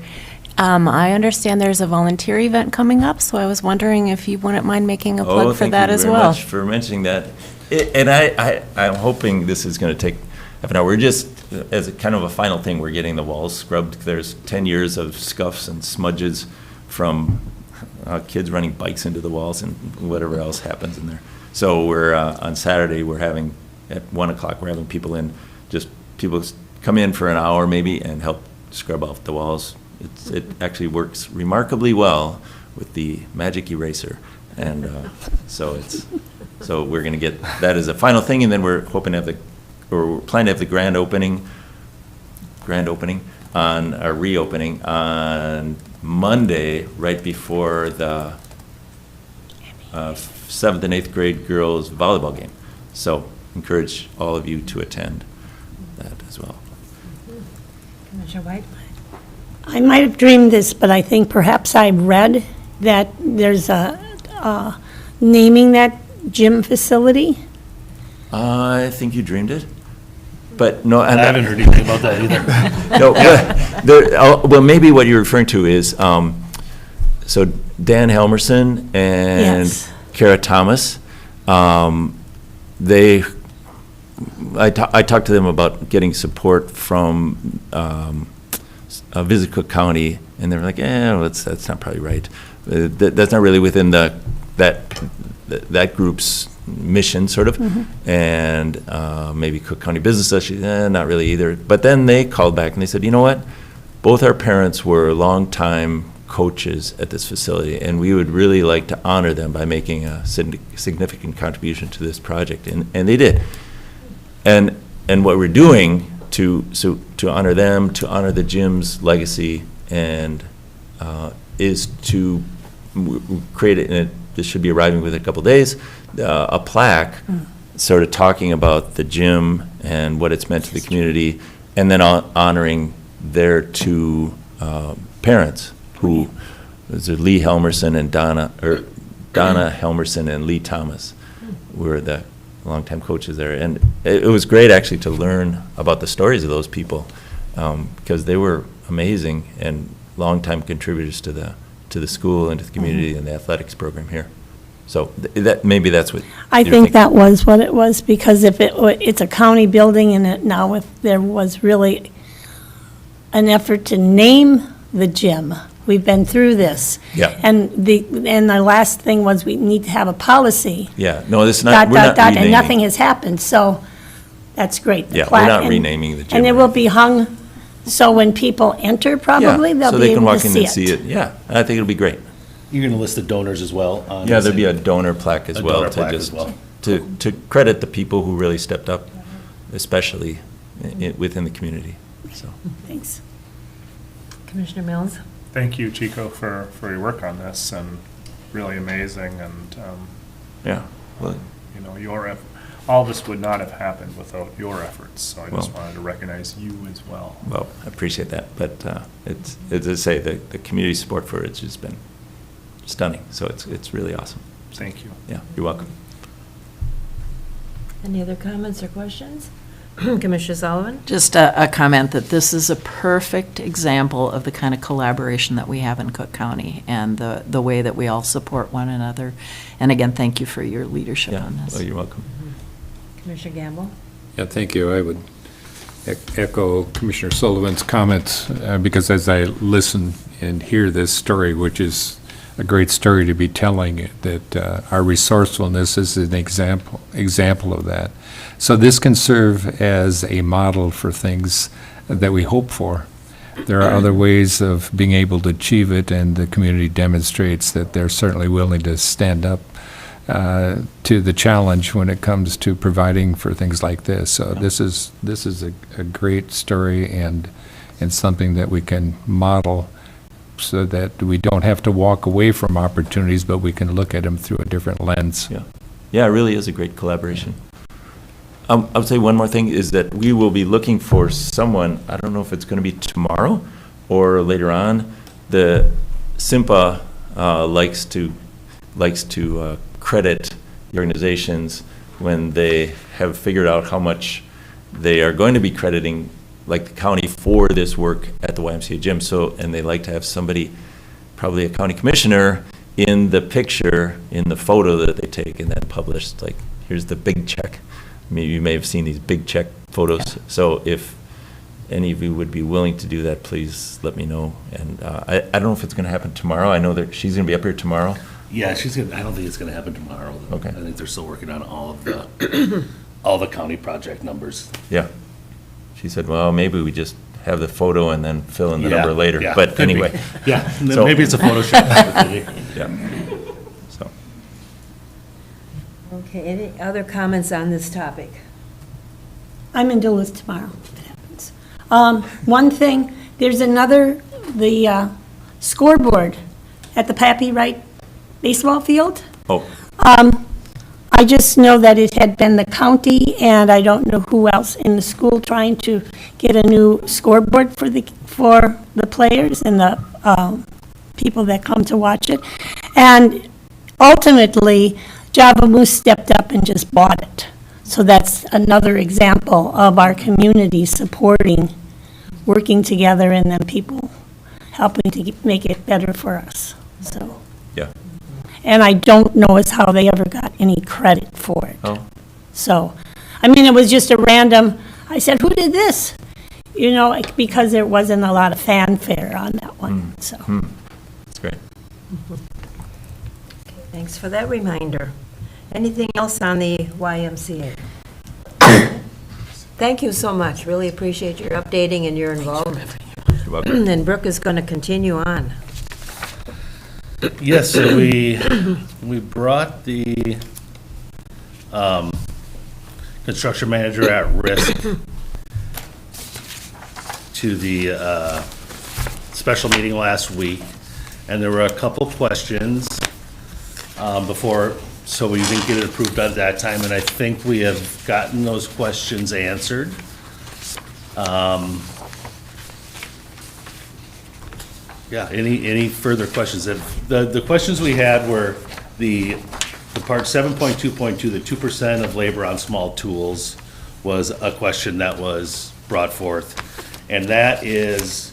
I understand there's a volunteer event coming up, so I was wondering if you wouldn't mind making a plug for that as Oh, thank you very well. much for mentioning that. And I'm hoping this is going to take half an hour. We're just, as a kind of a final thing, we're getting the walls scrubbed. There's 10 years of scuffs and smudges from kids running bikes into the walls and whatever else happens in there. So we're, on Saturday, at 1 o'clock, we're having people come in for an hour maybe and help scrub off the walls. It actually works remarkably well with the magic eraser. And so we're going to get that as a final thing, and then we're hoping to have we're planning to have the grand opening reopening on Monday, right before the 7th and 8th grade girls volleyball game. So encourage all of you to attend that as well. Commissioner White? I might have dreamed this, but I think perhaps I read that there's a naming that gym facility. I think you dreamed it, but no. I haven't heard anything about that either. No, well, maybe what you're referring to is, so Dan Helmerson and Yes. Kara Thomas, I talked to them about getting support from Visit Cook County, and they were like, that's not probably right. That's not really within that group's mission, sort of, and maybe Cook County Business Association, not really either. But then they called back and they said, you know what? Both our parents were longtime coaches at this facility, and we would really like to honor them by making a significant contribution to this project, and they did. And what we're doing to honor them, to honor the gym's legacy, and is to create it, and this should be arriving within a couple days, a plaque sort of talking about the gym and what it's meant to the community, and then honoring their two parents, who was Lee Helmerson and Donna Helmerson and Lee Thomas were the longtime coaches there. And it was great actually to learn about the stories of those people, because they were amazing and longtime contributors to the school and to the community and the athletics program here. So maybe that's what I you're think thinking. that was what it was, because if it's a county building, and if there was really an effort to name the gym, we've been through this. Yeah. And the last thing was we need to have a policy. Yeah, no, this is not, we're not And renaming. nothing has happened, so that's great. the Yeah, we're plaque, not and- renaming the gym And it or will be hung, so when people enter, probably, Yeah, they'll so be they can able to walk in see and see it. Yeah, I think it'll be great. You're going to list the donors as well? on Yeah, this? there'll be a donor plaque as A well donor to plaque as just, well. to credit the people who really stepped up, especially within the community, so. Thanks. Commissioner Mills? Thank you, Chico, for your work on this, and really amazing, and, Yeah, well, you know, all this would not have happened without your efforts, so I just Well- wanted to recognize you as well. well, I appreciate that, but it's, as I say, the community support for it's just been stunning, so it's really awesome. Thank you. Yeah, you're welcome. Any other comments or questions? Commissioner Sullivan? Just a comment that this is a perfect example of the kind of collaboration that we have in Cook County, and the way that we all support one another. And again, thank you for your leadership Yeah, on well, this. you're welcome. Commissioner Gamble? Yeah, thank you. I would echo Commissioner Sullivan's comments, because as I listen and hear this story, which is a great story to be telling, that our resourcefulness is an example of that. So this can serve as a model for things that we hope for. there are other ways of being able to achieve it, and the community demonstrates that they're certainly willing to stand up to the challenge when it comes to providing for things like this. So this is a great story and something that we can model so that we don't have to walk away from opportunities, but we can look at them through a different lens. Yeah. Yeah, it really is a great collaboration. I would say one more thing is that we will be looking for someone, I don't know if it's going to be tomorrow or later on. The SIMPA likes to credit the organizations when they have figured out how much they are going to be crediting, like the county, for this work at the YMCA Gym. So, and they like to have somebody, probably a county commissioner, in the picture, in the photo that they take and then published, like, here's the big check. Maybe you may have seen these big check photos. So if any of you would be willing to do that, please let me know. And I don't know if it's going to happen tomorrow. I know that she's going to be up here tomorrow. Yeah, I don't think it's gonna happen tomorrow, though. Okay. I think they're still working on all of the, all the county project numbers. Yeah. She said, well, maybe we just have the photo and then fill in the Yeah, number later. yeah, But could be. anyway. Yeah, and then So- maybe it's a Photoshop. Yeah. So, Okay, any other comments on this topic? I'm in Duluth tomorrow, if it happens. One thing, there's the scoreboard at the Pappy Wright baseball field. oh, I just know that it had been the county, and I don't know who else in the school trying to get a new scoreboard for the players and the people that come to watch it. And ultimately, Java Moose stepped up and just bought it. So that's another example of our community supporting, working together, and then people helping to make it better for us, so. yeah. And I don't know as how they ever got any credit for it. Oh, So, I mean, it was just a random, I said, who did this? You know, like, because there wasn't a lot of fanfare on that one, so. that's great. Thanks for that reminder. Anything else on the YMCA? Thank you so much. Really appreciate your updating and your involvement. You're welcome. And Brooke is going to continue on. Yes, so we brought the construction manager at risk to the special meeting last week, and there were a couple questions before, so we didn't get it approved at that time, and I think we have gotten those questions answered. Yeah, any further questions? The questions we had were the part 7.2.2, the 2% of labor on small tools was a question that was brought forth. And that is,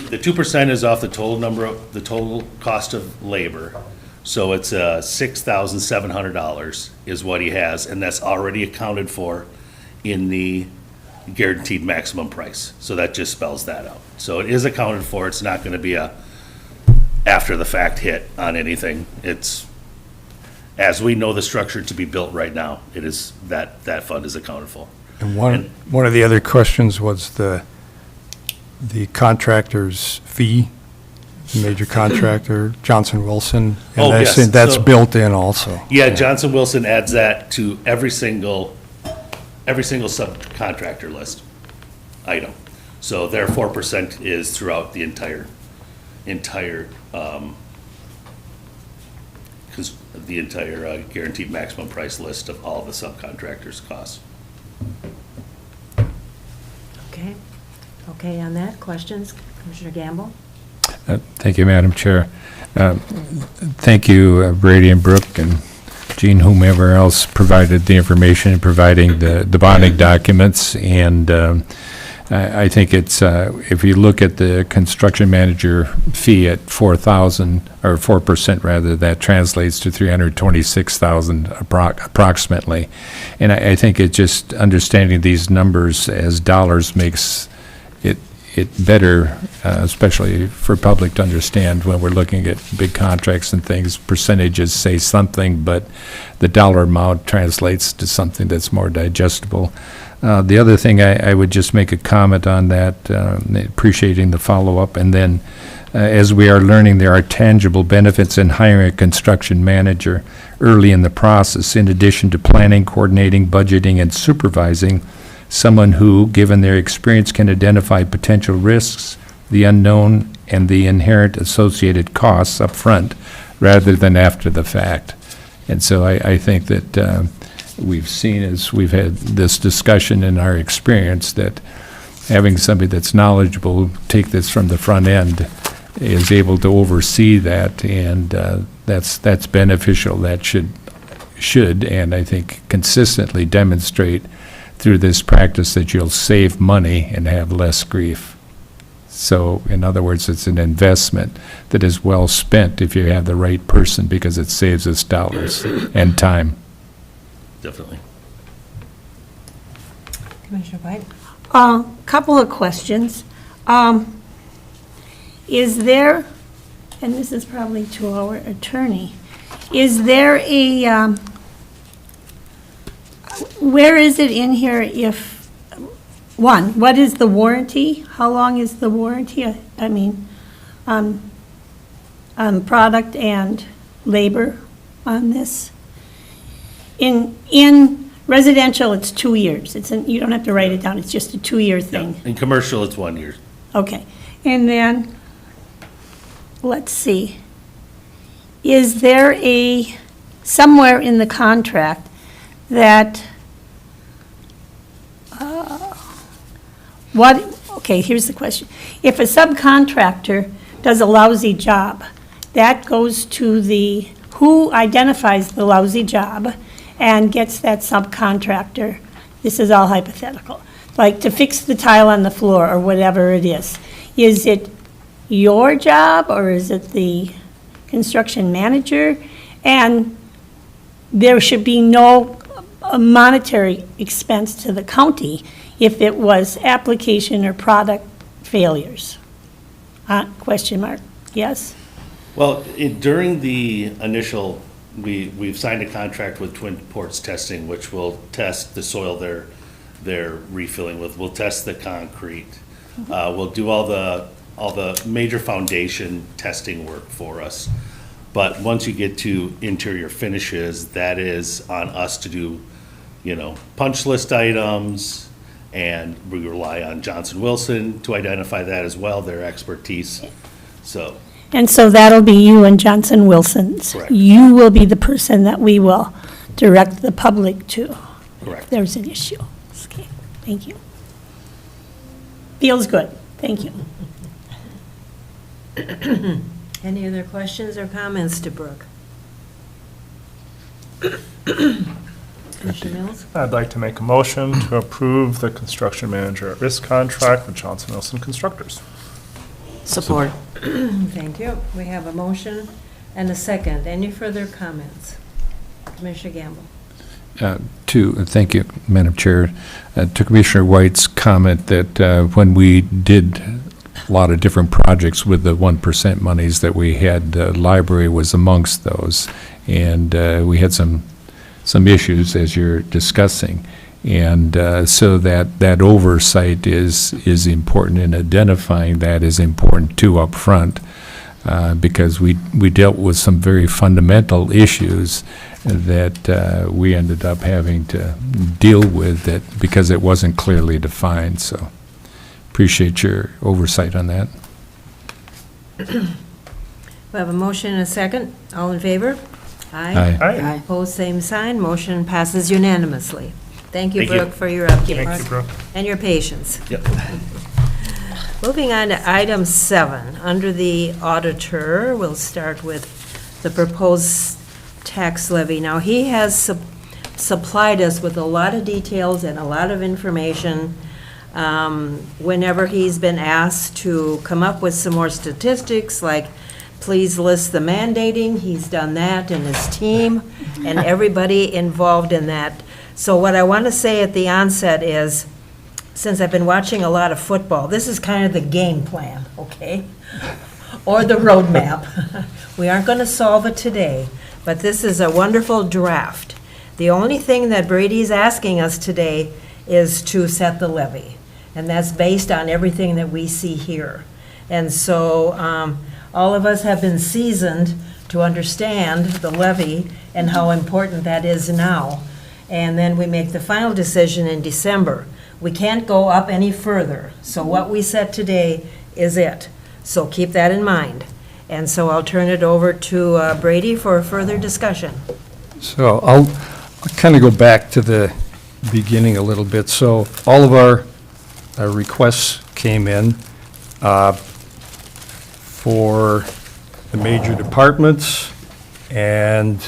the 2% is off the total cost of labor. So it's $6,700 is what he has, and that's already accounted for in the guaranteed maximum price. So that just spells that out. So it is accounted for. It's not going to be a after-the-fact hit on anything. It's, as we know the structure to be built right now, it is, that fund is accounted for. And one of the other questions was the contractor's fee, the major contractor, Johnson Wilson. Oh, And yes. that's So- built in also. Yeah, Johnson Wilson adds that to every single subcontractor list item. So their 4% is throughout the entire guaranteed maximum price list of all the subcontractors' costs. Okay. Okay, on that, questions? Commissioner Gamble? Thank you, Madam Chair. Thank you, Brady and Brooke and Gene, whomever else provided the information, providing the bonding documents. And I think it's, if you look at the construction manager fee at 4,000, or 4% rather, that translates to 326,000 approximately. And I think it just understanding these numbers as dollars makes it better, especially for public to understand when we're looking at big contracts and things. Percentages say something, but the dollar amount translates to something that's more digestible. The other thing, I would just make a comment on that, appreciating the follow-up, and then as we are learning, there are tangible benefits in hiring a construction manager early in the process, in addition to planning, coordinating, budgeting, and supervising, someone who, given their experience, can identify potential risks, the unknown, and the inherent associated costs up front, rather than after the fact. And so I think that we've seen, as we've had this discussion in our experience, that having somebody that's knowledgeable take this from the front end is able to oversee that, and that's beneficial. That should, and I think consistently demonstrate through this practice that you'll save money and have less grief. So, in other words, it's an investment that is well spent if you have the right person, because it saves us dollars and time. Definitely. Commissioner White? Couple of questions. Is there, and this is probably to our attorney, is there a, where is it in here if, one, what is the warranty? How long is the warranty? I mean, on product and labor on this? In residential, it's 2 years. You don't have to write it down, it's just a 2-year thing. In commercial, it's 1 year. Okay, and then, let's see, is there somewhere in the contract that, okay, here's the question. If a subcontractor does a lousy job, that goes to who identifies the lousy job and gets that subcontractor, this is all hypothetical, like to fix the tile on the floor or whatever it is. Is it your job, or is it the construction manager? And there should be no monetary expense to the county if it was application or product failures. Question mark, yes? Well, during the initial, we've signed a contract with Twin Ports Testing, which will test the soil they're refilling with. We'll test the concrete. We'll do all the major foundation testing work for us. But once you get to interior finishes, that is on us to do, punch list items, and we rely on Johnson Wilson to identify that as well, their expertise. So. And so that'll be you and Johnson Wilson's. Correct. You will be the person that we will direct the public to. Correct. If there's an issue. Okay, thank you. Feels good, thank you. Any other questions or comments to Brooke? Commissioner Mills? I'd like to make a motion to approve the construction manager at risk contract with Johnson Wilson Constructors. Support. Thank you. We have a motion and a second. Any further comments? Commissioner Gamble? Thank you, Madam Chair. To Commissioner White's comment that when we did a lot of different projects with the 1% monies that we had, the library was amongst those. And we had some issues, as you're discussing. And so that oversight is important, and identifying that is important too up front, because we dealt with some very fundamental issues that we ended up having to deal with that because it wasn't clearly defined. So appreciate your oversight on that. We have a motion and a second. All in favor? Aye. Aye. Opposed, same sign. Motion passes unanimously. Thank you, Thank you. Brooke, for your update. Thank you, Brooke. And your patience. Yep. Moving on to item 7, under the auditor, we'll start with the proposed tax levy. Now, he has supplied us with a lot of details and a lot of information whenever he's been asked to come up with some more statistics, like please list the mandating. He's done that, and his team and everybody involved in that. So what I want to say at the onset is, since I've been watching a lot of football, this is kind of the game plan, okay? Or the roadmap. We aren't going to solve it today, but this is a wonderful draft. The only thing that Brady's asking us today is to set the levy. And that's based on everything that we see here. And so all of us have been seasoned to understand the levy and how important that is now. And then we make the final decision in December. We can't go up any further. So what we set today is it. So keep that in mind. And so I'll turn it over to Brady for further discussion. So I'll kind of go back to the beginning a little bit. So all of our requests came in for the major departments, and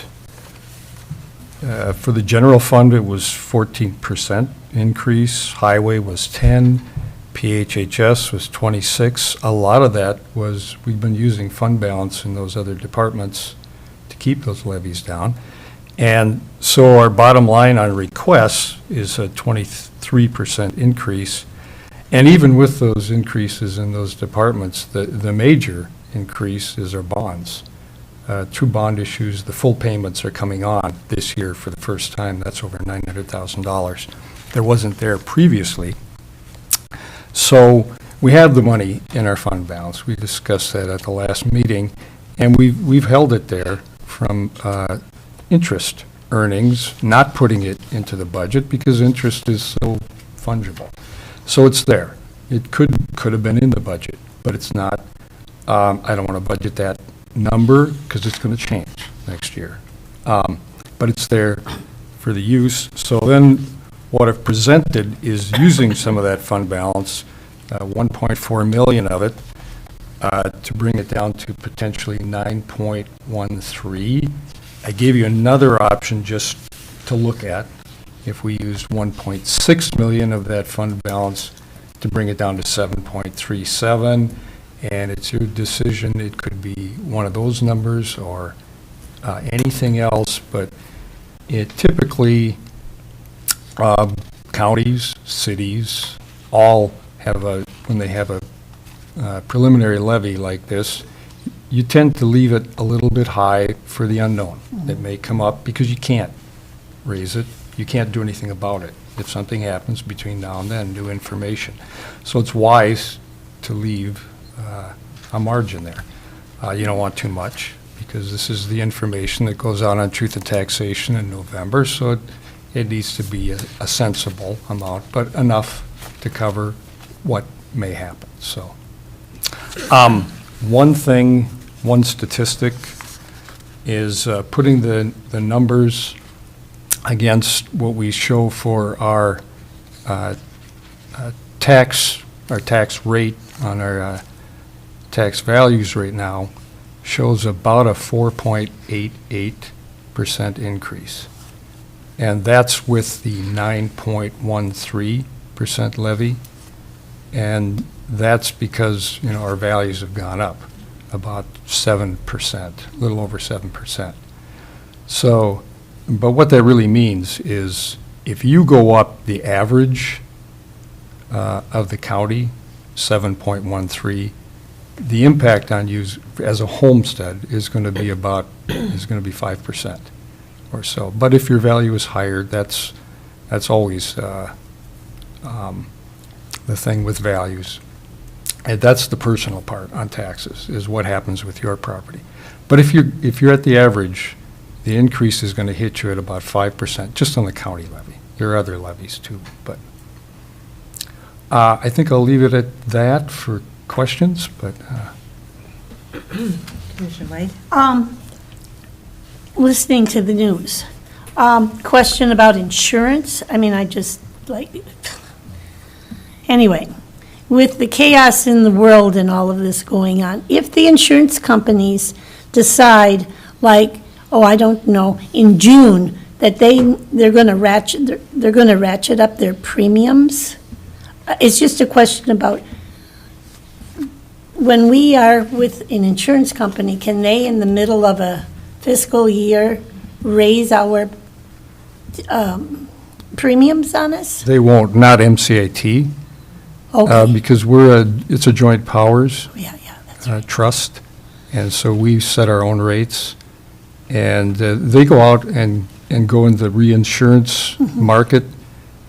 for the general fund, it was 14% increase. Highway was 10, PHHS was 26. A lot of that was, we've been using fund balance in those other departments to keep those levies down. And so our bottom line on requests is a 23% increase. And even with those increases in those departments, the major increase is our bonds. Through bond issues, the full payments are coming on this year for the first time. That's over $900,000. There wasn't there previously. So we have the money in our fund balance. We discussed that at the last meeting, and we've held it there from interest earnings, not putting it into the budget because interest is so fungible. So it's there. It could have been in the budget, but it's not. I don't want to budget that number because it's going to change next year. But it's there for the use. So then what I've presented is using some of that fund balance, 1.4 million of it, to bring it down to potentially 9.13. I gave you another option just to look at. If we used 1.6 million of that fund balance to bring it down to 7.37, and it's your decision. It could be one of those numbers or anything else, but it typically, counties, cities, all have when they have a preliminary levy like this, you tend to leave it a little bit high for the unknown. It may come up because you can't raise it. You can't do anything about it. If something happens between now and then, new information. So it's wise to leave a margin there. You don't want too much because this is the information that goes out on Truth and Taxation in November, so it needs to be a sensible amount, but enough to cover what may happen. So one statistic is putting the numbers against what we show for our tax rate on our tax values right now shows about a 4.88% increase. And that's with the 9.13% levy. And that's because, our values have gone up about 7%, a little over 7%. So, but what that really means is if you go up the average of the county, 7.13, the impact on you as a homestead is going to be 5% or so. But if your value is higher, that's always the thing with values. And that's the personal part on taxes, is what happens with your property. But if you're at the average, the increase is going to hit you at about 5%, just on the county levy. There are other levies too, but I think I'll leave it at that for questions, but. Commissioner White? Listening to the news, question about insurance. Anyway, with the chaos in the world and all of this going on, if the insurance companies decide, in June, that they're going to ratchet up their premiums, it's just a question about when we are with an insurance company, can they, in the middle of a fiscal year, raise our premiums on us? They won't, not MCAT. Okay. Because it's a joint powers That's right. trust, and so we set our own rates, and they go out and go in the reinsurance market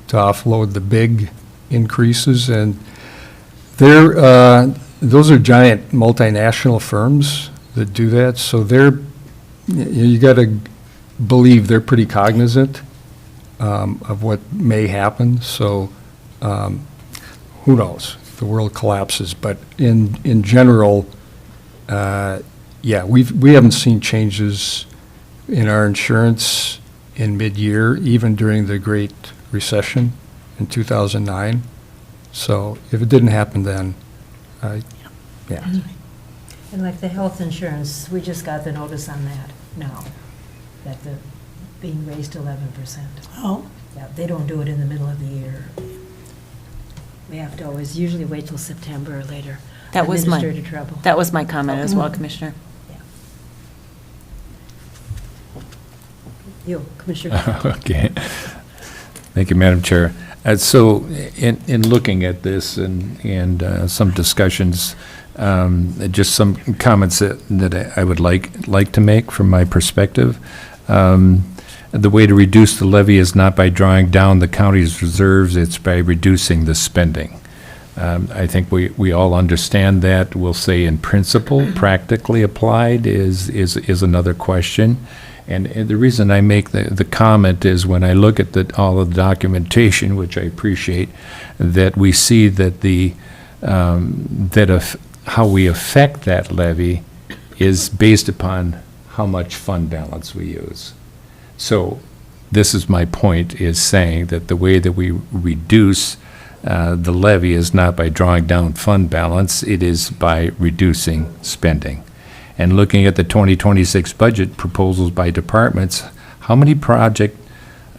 to offload the big increases, and those are giant multinational firms that do that, so you got to believe they're pretty cognizant of what may happen, so who knows? The world collapses, but in general, yeah, we haven't seen changes in our insurance in mid-year, even during the Great Recession in 2009. So if it didn't happen then, yeah. And like the health insurance, we just got the notice on that now, that the being raised to 11%. Oh, Yeah, they don't do it in the middle of the year. We have to always usually wait till September or later. That was my, Administrative trouble. that was my comment as well, Commissioner. You, Commissioner. Okay. Thank you, Madam Chair. So in looking at this and some discussions, just some comments that I would like to make from my perspective. The way to reduce the levy is not by drawing down the county's reserves, it's by reducing the spending. I think we all understand that. We'll say in principle, practically applied is another question. And the reason I make the comment is when I look at all of the documentation, which I appreciate, that we see that how we affect that levy is based upon how much fund balance we use. So this is my point, is saying that the way that we reduce the levy is not by drawing down fund balance, it is by reducing spending. And looking at the 2026 budget proposals by departments, how many project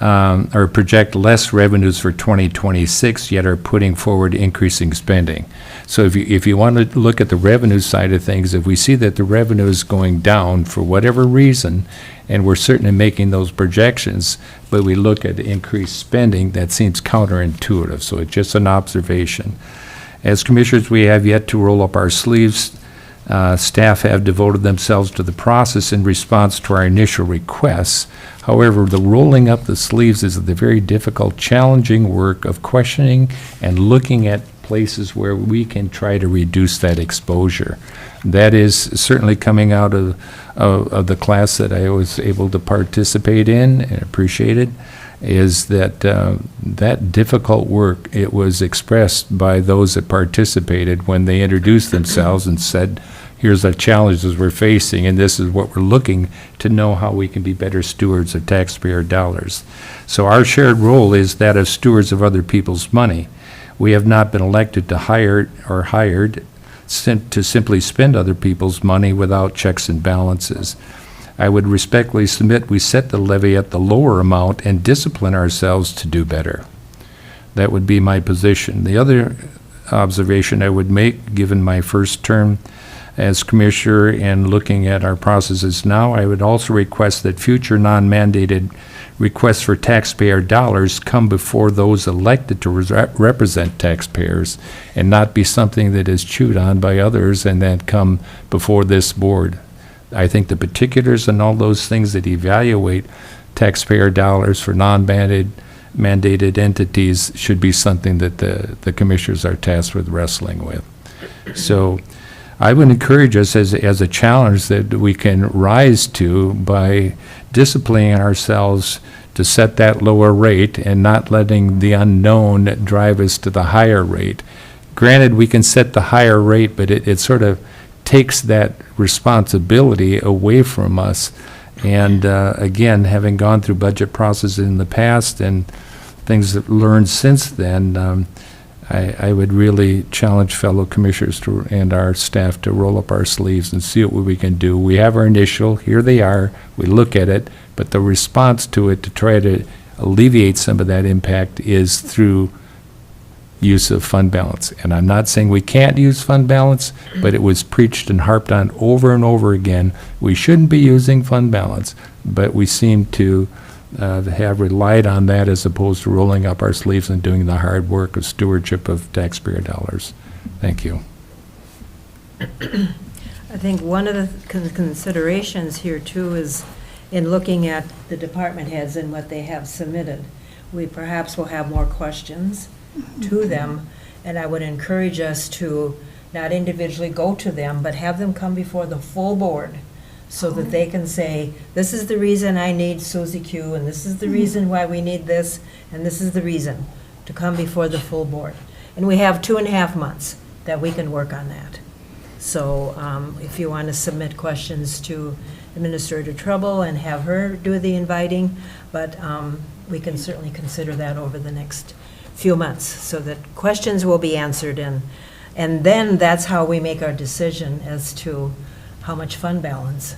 less revenues for 2026, yet are putting forward increasing spending? So if you want to look at the revenue side of things, if we see that the revenue is going down for whatever reason, and we're certainly making those projections, but we look at increased spending, that seems counterintuitive. So it's just an observation. As commissioners, we have yet to roll up our sleeves. Staff have devoted themselves to the process in response to our initial requests. However, the rolling up the sleeves is the very difficult, challenging work of questioning and looking at places where we can try to reduce that exposure. That is certainly coming out of the class that I was able to participate in and appreciated, is that that difficult work, it was expressed by those that participated when they introduced themselves and said, here's the challenges we're facing, and this is what we're looking to know how we can be better stewards of taxpayer dollars. So our shared role is that of stewards of other people's money. We have not been elected to hire or hired to simply spend other people's money without checks and balances. I would respectfully submit we set the levy at the lower amount and discipline ourselves to do better. That would be my position. The other observation I would make, given my first term as commissioner and looking at our processes now, I would also request that future non-mandated requests for taxpayer dollars come before those elected to represent taxpayers and not be something that is chewed on by others and then come before this board. I think the particulars and all those things that evaluate taxpayer dollars for non-mandated entities should be something that the commissioners are tasked with wrestling with. So I would encourage us as a challenge that we can rise to by disciplining ourselves to set that lower rate and not letting the unknown drive us to the higher rate. Granted, we can set the higher rate, but it sort of takes that responsibility away from us. And again, having gone through budget processes in the past and things that learned since then, I would really challenge fellow commissioners and our staff to roll up our sleeves and see what we can do. We have our initial, here they are, we look at it, but the response to it to try to alleviate some of that impact is through use of fund balance. And I'm not saying we can't use fund balance, but it was preached and harped on over and over again. We shouldn't be using fund balance, but we seem to have relied on that as opposed to rolling up our sleeves and doing the hard work of stewardship of taxpayer dollars. Thank you. I think one of the considerations here too is in looking at the department heads and what they have submitted. we perhaps will have more questions to them, and I would encourage us to not individually go to them, but have them come before the full board, so that they can say, this is the reason I need Suzie Q, and this is the reason why we need this, and this is the reason, to come before the full board. And we have 2.5 months that we can work on that. So if you want to submit questions to Administrator Trouble and have her do the inviting, but we can certainly consider that over the next few months, so that questions will be answered, and then that's how we make our decision as to how much fund balance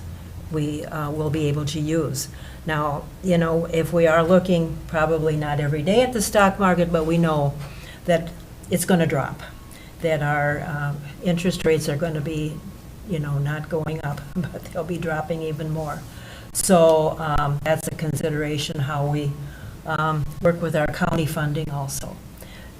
we will be able to use. Now, you know, if we are looking probably not every day at the stock market, but we know that it's going to drop, that our interest rates are going to be, you know, not going up, but they'll be dropping even more. So that's a consideration, how we work with our county funding also.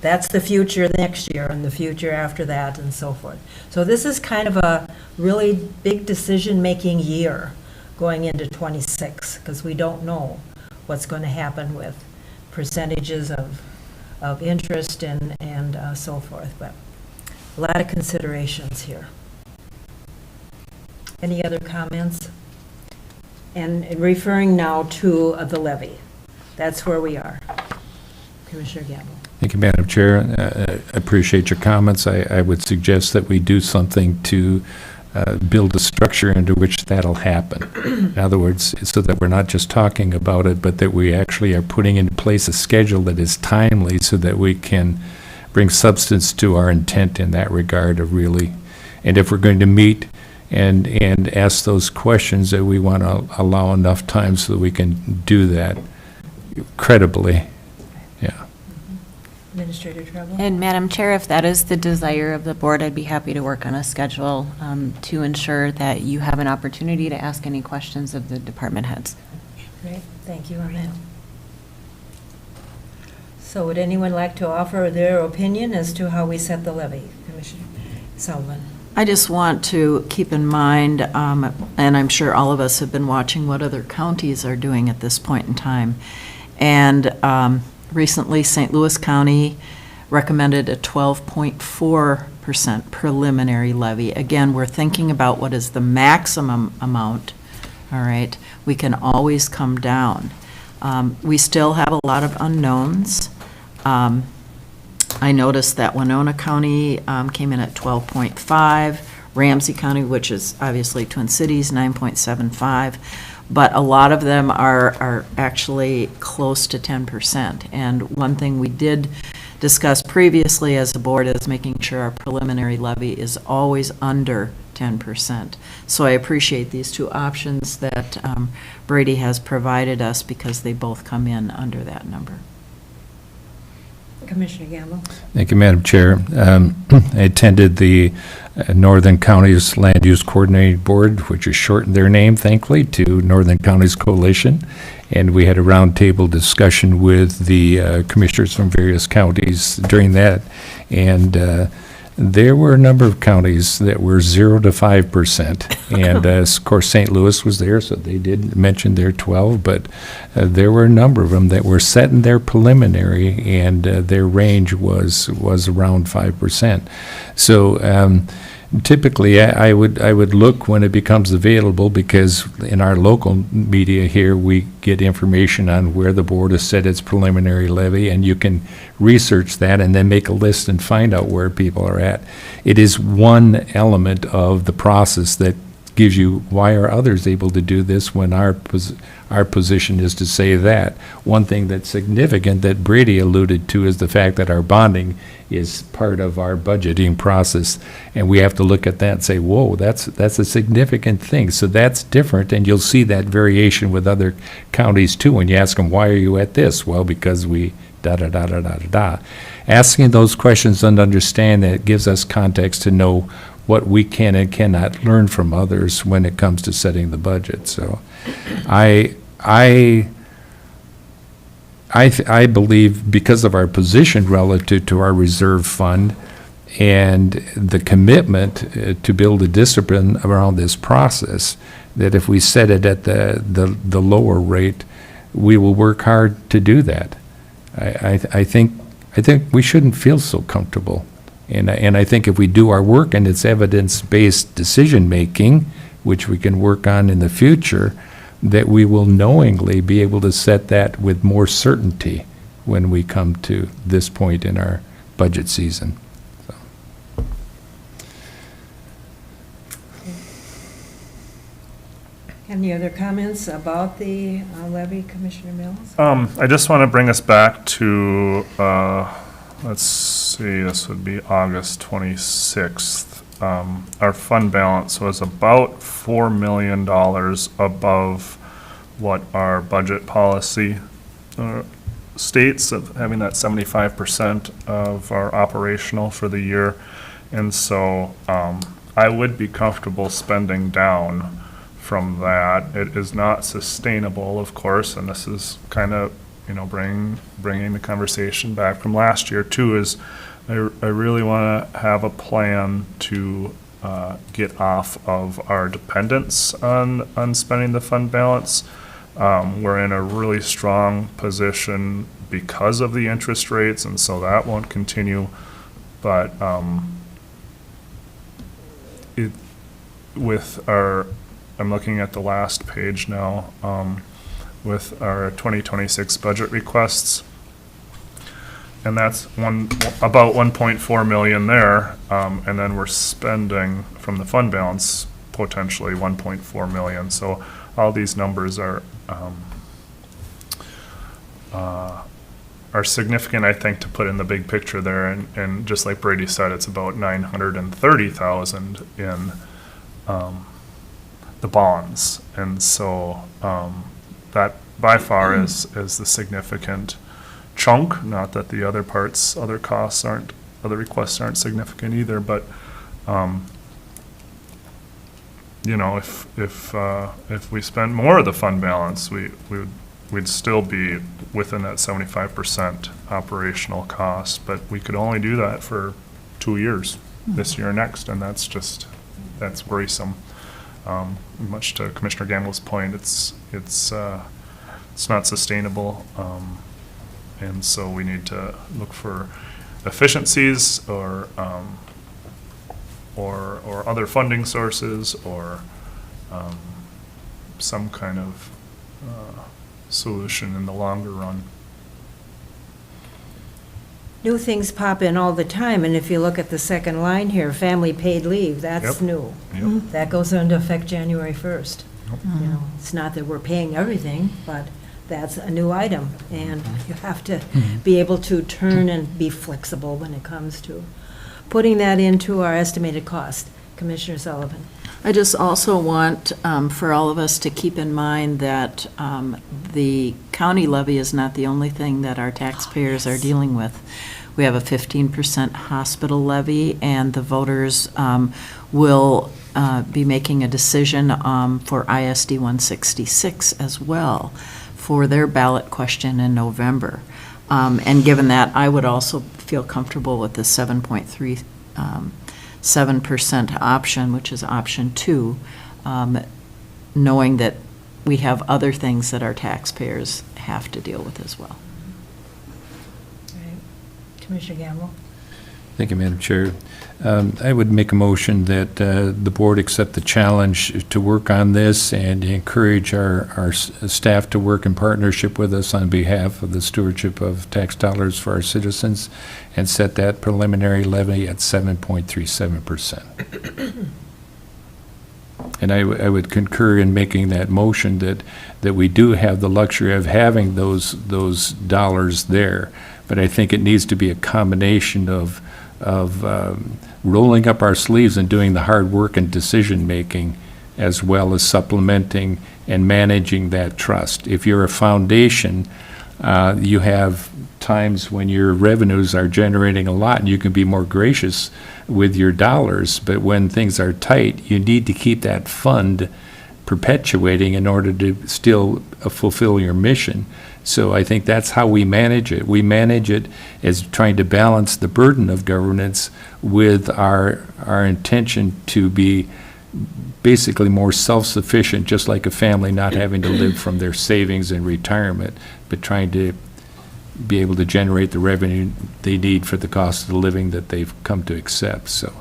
That's the future next year and the future after that and so forth. So this is kind of a really big decision-making year going into '26, because we don't know what's going to happen with percentages of interest and so forth. But a lot of considerations here. Any other comments? And referring now to the levy. That's where we are. Commissioner Gamble. Thank you, Madam Chair. I appreciate your comments. I would suggest that we do something to build a structure into which that'll happen. In other words, so that we're not just talking about it, but that we actually are putting into place a schedule that is timely, so that we can bring substance to our intent in that regard of really, and if we're going to meet and ask those questions, that we want to allow enough time so that we can do that credibly. Yeah. Administrator Trouble? And Madam Chair, if that is the desire of the board, I'd be happy to work on a schedule to ensure that you have an opportunity to ask any questions of the department heads. Great, thank you on that. So would anyone like to offer their opinion as to how we set the levy? Commissioner Sullivan? I just want to keep in mind, and I'm sure all of us have been watching what other counties are doing at this point in time. And recently, St. Louis County recommended a 12.4% preliminary levy. Again, we're thinking about what is the maximum amount, all right? We can always come down. We still have a lot of unknowns. I noticed that Winona County came in at 12.5, Ramsey County, which is obviously Twin Cities, 9.75, but a lot of them are actually close to 10%. And one thing we did discuss previously as a board is making sure our preliminary levy is always under 10%. So I appreciate these two options that Brady has provided us, because they both come in under that number. Commissioner Gamble? Thank you, Madam Chair. I attended the Northern Counties Land Use Coordinating Board, which is shortened their name, thankfully, to Northern Counties Coalition. And we had a roundtable discussion with the commissioners from various counties during that. And there were a number of counties that were 0 to 5%. And of course, St. Louis was there, so they did mention their 12, but there were a number of them that were set in their preliminary, and their range was around 5%. So typically, I would look when it becomes available, because in our local media here, we get information on where the board has set its preliminary levy, and you can research that and then make a list and find out where people are at. It is one element of the process that gives you, why are others able to do this when our position is to say that. One thing that's significant that Brady alluded to is the fact that our bonding is part of our budgeting process, and we have to look at that and say, whoa, that's a significant thing. So that's different, and you'll see that variation with other counties too. When you ask them, why are you at this? Well, because we da-da-da-da-da-da-da. Asking those questions and understand that gives us context to know what we can and cannot learn from others when it comes to setting the budget. So I believe, because of our position relative to our reserve fund and the commitment to build a discipline around this process, that if we set it at the lower rate, we will work hard to do that. I think we shouldn't feel so comfortable. And I think if we do our work and it's evidence-based decision-making, which we can work on in the future, that we will knowingly be able to set that with more certainty when we come to this point in our budget season. So. Any other comments about the levy, Commissioner Mills? I just want to bring us back to, let's see, this would be August 26th. Our fund balance was about $4 million above what our budget policy states, of having that 75% of our operational for the year. And so I would be comfortable spending down from that. It is not sustainable, of course, and this is kind of, bringing the conversation back from last year too, is I really want to have a plan to get off of our dependence on spending the fund balance. We're in a really strong position because of the interest rates, and so that won't continue. But I'm looking at the last page now, with our 2026 budget requests. And that's about 1.4 million there, and then we're spending from the fund balance potentially 1.4 million. So all these numbers are significant, I think, to put in the big picture there. And just like Brady said, it's about 930,000 in the bonds, and so that by far is the significant chunk. Not that the other parts, other requests aren't significant either, but if we spend more of the fund balance, we'd still be within that 75% operational cost, but we could only do that for 2 years, this year and next, and that's worrisome. Much to Commissioner Gamble's point, it's not sustainable, and so we need to look for efficiencies or other funding sources, or some kind of solution in the longer run. New things pop in all the time, and if you look at the second line here, family paid leave, that's Yep. new. Yep. That goes into effect January 1st. Yep. It's not that we're paying everything, but that's a new item, and you have to be able to turn and be flexible when it comes to putting that into our estimated cost. Commissioner Sullivan. I just also want for all of us to keep in mind that the county levy is not the only thing that our taxpayers are dealing with. We have a 15% hospital levy, and the voters will be making a decision for ISD 166 as well for their ballot question in November. And given that, I would also feel comfortable with the 7.37% option, which is option 2, knowing that we have other things that our taxpayers have to deal with as well. Commissioner Gamble. Thank you, Madam Chair. I would make a motion that the board accept the challenge to work on this and encourage our staff to work in partnership with us on behalf of the stewardship of tax dollars for our citizens, and set that preliminary levy at 7.37%. And I would concur in making that motion that we do have the luxury of having those dollars there, but I think it needs to be a combination of rolling up our sleeves and doing the hard work and decision-making, as well as supplementing and managing that trust. If you're a foundation, you have times when your revenues are generating a lot and you can be more gracious with your dollars, but when things are tight, you need to keep that fund perpetuating in order to still fulfill your mission. So I think that's how we manage it. We manage it as trying to balance the burden of governance with our intention to be basically more self-sufficient, just like a family not having to live from their savings in retirement, but trying to be able to generate the revenue they need for the cost of the living that they've come to accept. So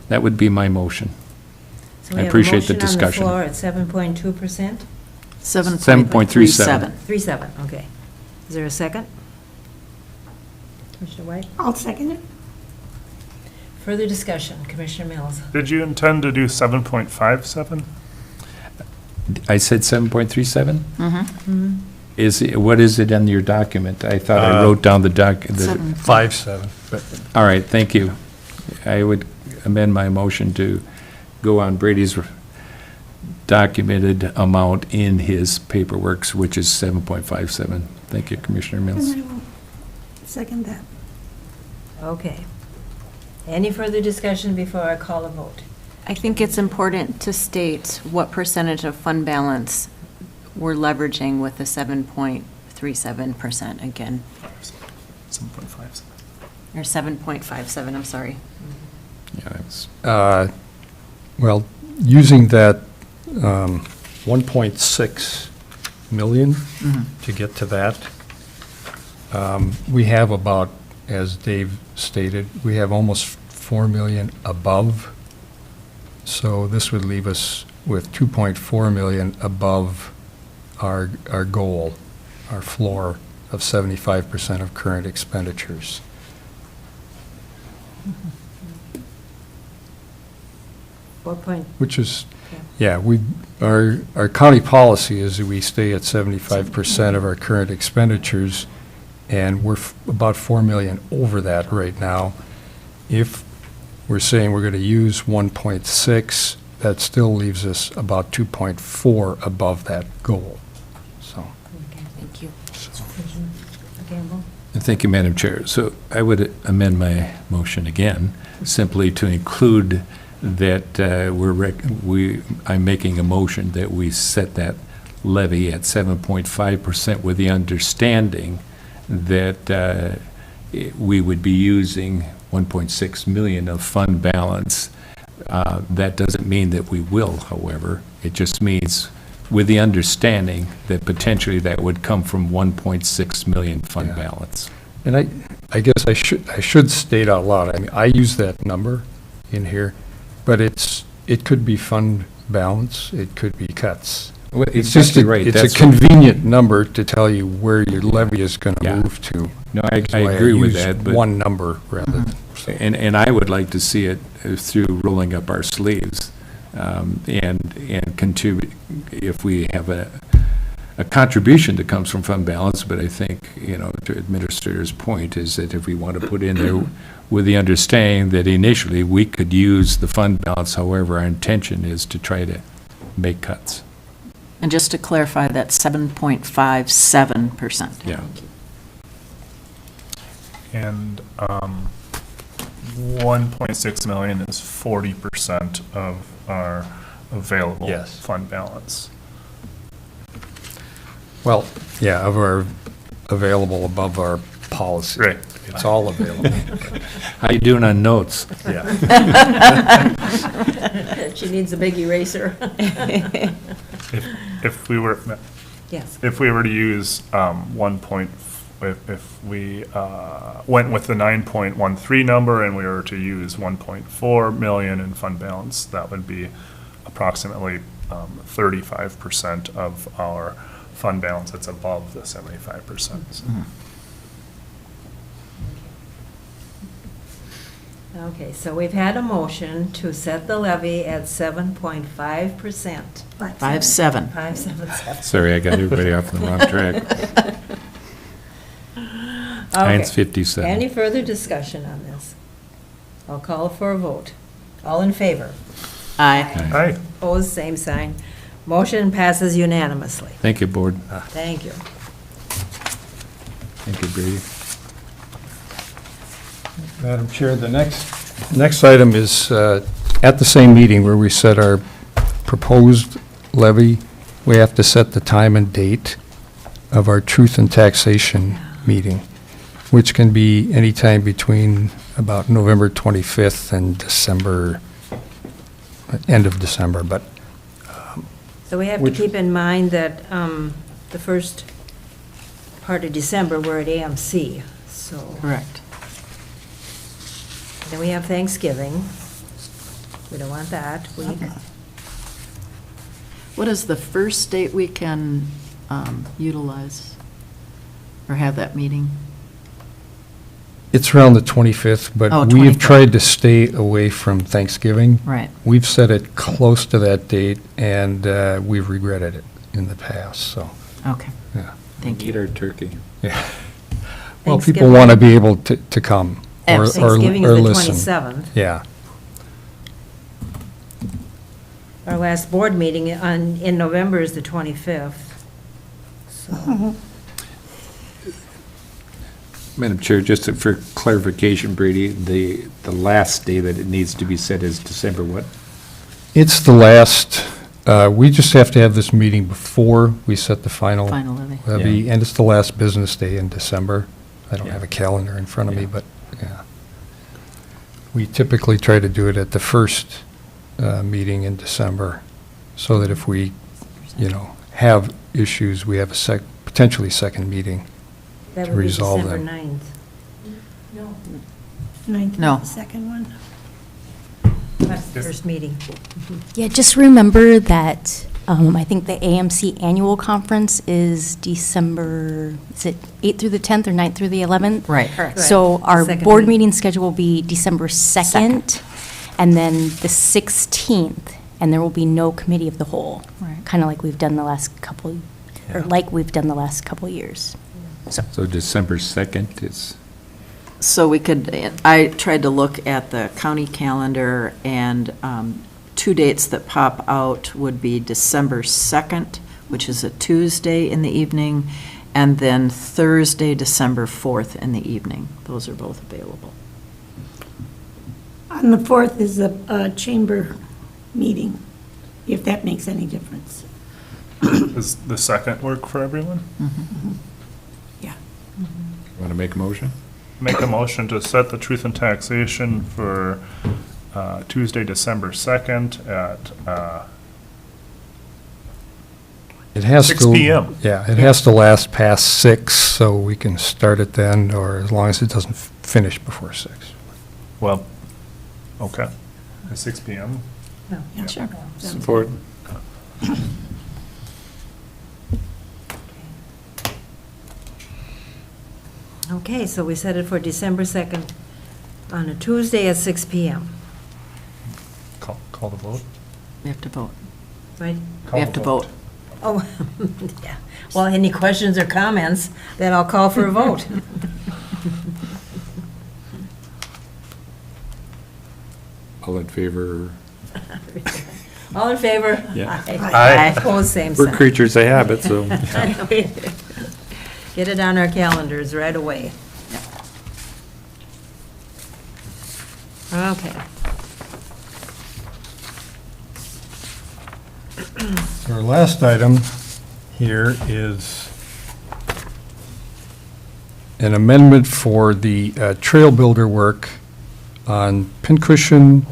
that would be my motion. So we I have a appreciate the motion on discussion. floor at 7.2%? 7.37. 37, okay. Is there a second? Commissioner White? I'll second it. Further discussion, Commissioner Mills? Did you intend to do 7.57? I said 7.37? Mm-hmm. What is it in your document? I thought I wrote down the Seven. 5.7, but All right, thank you. I would amend my motion to go on Brady's documented amount in his paperwork, which is 7.57. Thank you, Commissioner Mills. And I will second that. Okay. Any further discussion before I call a vote? I think it's important to state what percentage of fund balance we're leveraging with the 7.37% again, 7.57. or 7.57, I'm sorry. Yeah, that's, well, using that 1.6 million to get to that, we have about, as Dave stated, we have almost 4 million above. So this would leave us with 2.4 million above our goal, our floor of 75% of current expenditures. Which is, yeah, our county policy is that we stay at 75% of our current expenditures, and we're about 4 million over that right now. If we're saying we're going to use 1.6, that still leaves us about 2.4 above that goal, so. Okay, thank you. Gamble? Thank you, Madam Chair. So I would amend my motion again, simply to include that I'm making a motion that we set that levy at 7.5% with the understanding that we would be using 1.6 million of fund balance. That doesn't mean that we will, however. It just means with the understanding that potentially that would come from 1.6 million fund Yeah. balance. And I guess I should state out loud, I mean, I use that number in here, but it could be fund balance, it could be cuts. Well, It's just, exactly right. it's That's a convenient number to tell you where your levy is going to Yeah. move to. No, I That's why agree with use that, but. one number rather than. And I would like to see it through rolling up our sleeves, and contribute, if we have a contribution that comes from fund balance, but I think, to Administrator's point, is that if we want to put in there with the understanding that initially we could use the fund balance, however, our intention is to try to make cuts. And just to clarify, that's 7.57%. Yeah. And 1.6 million is 40% of our available Yes. fund balance. Well, yeah, of our available above our policy. Right. It's all available. How you doing on notes? Yeah. She needs a big eraser. If we were, Yes. if we were to use if we went with the 9.13 number and we were to use 1.4 million in fund balance, that would be approximately 35% of our fund balance that's above the 75%. So. Okay, so we've had a motion to set the levy at 7.5%. 5.7. 5.77. Sorry, I got everybody off on the wrong track. Mine's Okay. 57. Any further discussion on this? I'll call for a vote. All in favor? Aye. Aye. Opposed, same sign. Motion passes unanimously. Thank you, Board. Thank you. Thank you, Brady. Madam Chair, the next item is at the same meeting where we set our proposed levy, we have to set the time and date of our Truth and Taxation meeting, which can be anytime between about November 25th and end of December, but So we have to Which- keep in mind that the first part of December, we're at AMC, so. Correct. Then we have Thanksgiving. We don't want that. What is the first date we can utilize or have that meeting? It's around the 25th, Oh, but we've 25th. tried to stay away from Thanksgiving. Right. We've set it close to that date, and we've regretted it in the past, so, Okay, yeah. thank Eat you. our turkey. Yeah. Well, people Thanksgiving. want to be able to come or Thanksgiving or is the listen. 27th. Yeah. Our last board meeting in November is the 25th. So, Madam Chair, just for clarification, Brady, the last day that it needs to be set is December what? It's the last, we just have to have this meeting before we set the final Final levy. levy, and it's the last business day in December. I don't Yeah. have a calendar in front of me, Yeah. but, yeah. We typically try to do it at the first meeting in December, so that if we, have issues, we have a potentially second meeting. that To would be resolve December them. 9th. Ninth is No. the second one. That's the first meeting. Yeah, just remember that I think the AMC annual conference is December, is it 8th through the 10th or 9th through the 11th? Right. So Right. our Second board meeting. meeting schedule will be December 2nd, and then the 16th, and there will be no committee of the whole. Right. Kind of like we've done the last couple, or Yeah. like we've done the last couple years. So December 2nd is, So we could, I tried to look at the county calendar, and two dates that pop out would be December 2nd, which is a Tuesday in the evening, and then Thursday, December 4th in the evening. Those are both available. On the 4th is a chamber meeting, if that makes any difference. Does the second work for everyone? Yeah. want to make a motion? Make a motion to set the truth and taxation for Tuesday, December 2nd at It has to. 6 p.m. Yeah, it has to last past 6, so we can start it then, or as long as it doesn't finish before 6. Well, okay. At 6 p.m. Yeah, sure. Support. Okay, so we set it for December 2nd on a Tuesday at 6 p.m. Call the vote. We have to vote. Right? Call We have the to vote. Oh, yeah. Well, any questions or comments, then I'll call for a vote. All in favor? All in favor? Yeah. Aye. Opposed, same We're sign. creatures of habit, so. Get it on our calendars right away. Okay. Our last item here is an amendment for the Trailbuilder work on Pincushion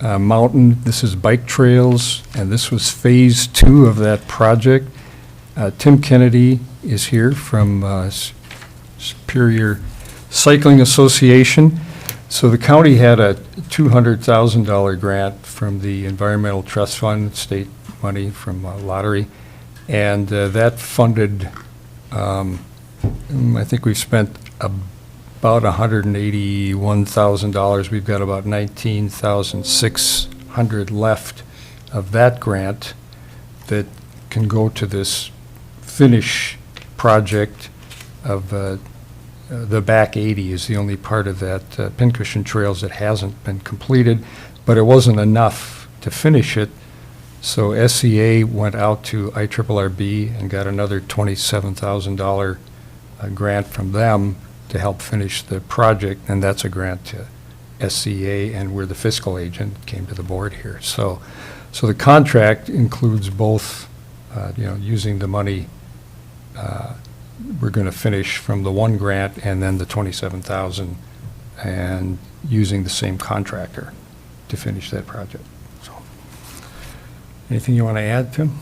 Mountain. This is bike trails, and this was Phase 2 of that project. Tim Kennedy is here from Superior Cycling Association. So the county had a $200,000 grant from the Environmental Trust Fund, state money from lottery, and that funded, I think we've spent about $181,000. We've got about $19,600 left of that grant that can go to this finish project of the back 80 is the only part of that Pincushion Trails that hasn't been completed, but it wasn't enough to finish it. So SCA went out to IRRB and got another $27,000 grant from them to help finish the project, and that's a grant to SCA, and we're the fiscal agent, came to the board here. So the contract includes both, using the money we're going to finish from the one grant and then the $27,000, and using the same contractor to finish that project. So, anything you want to add, Tim?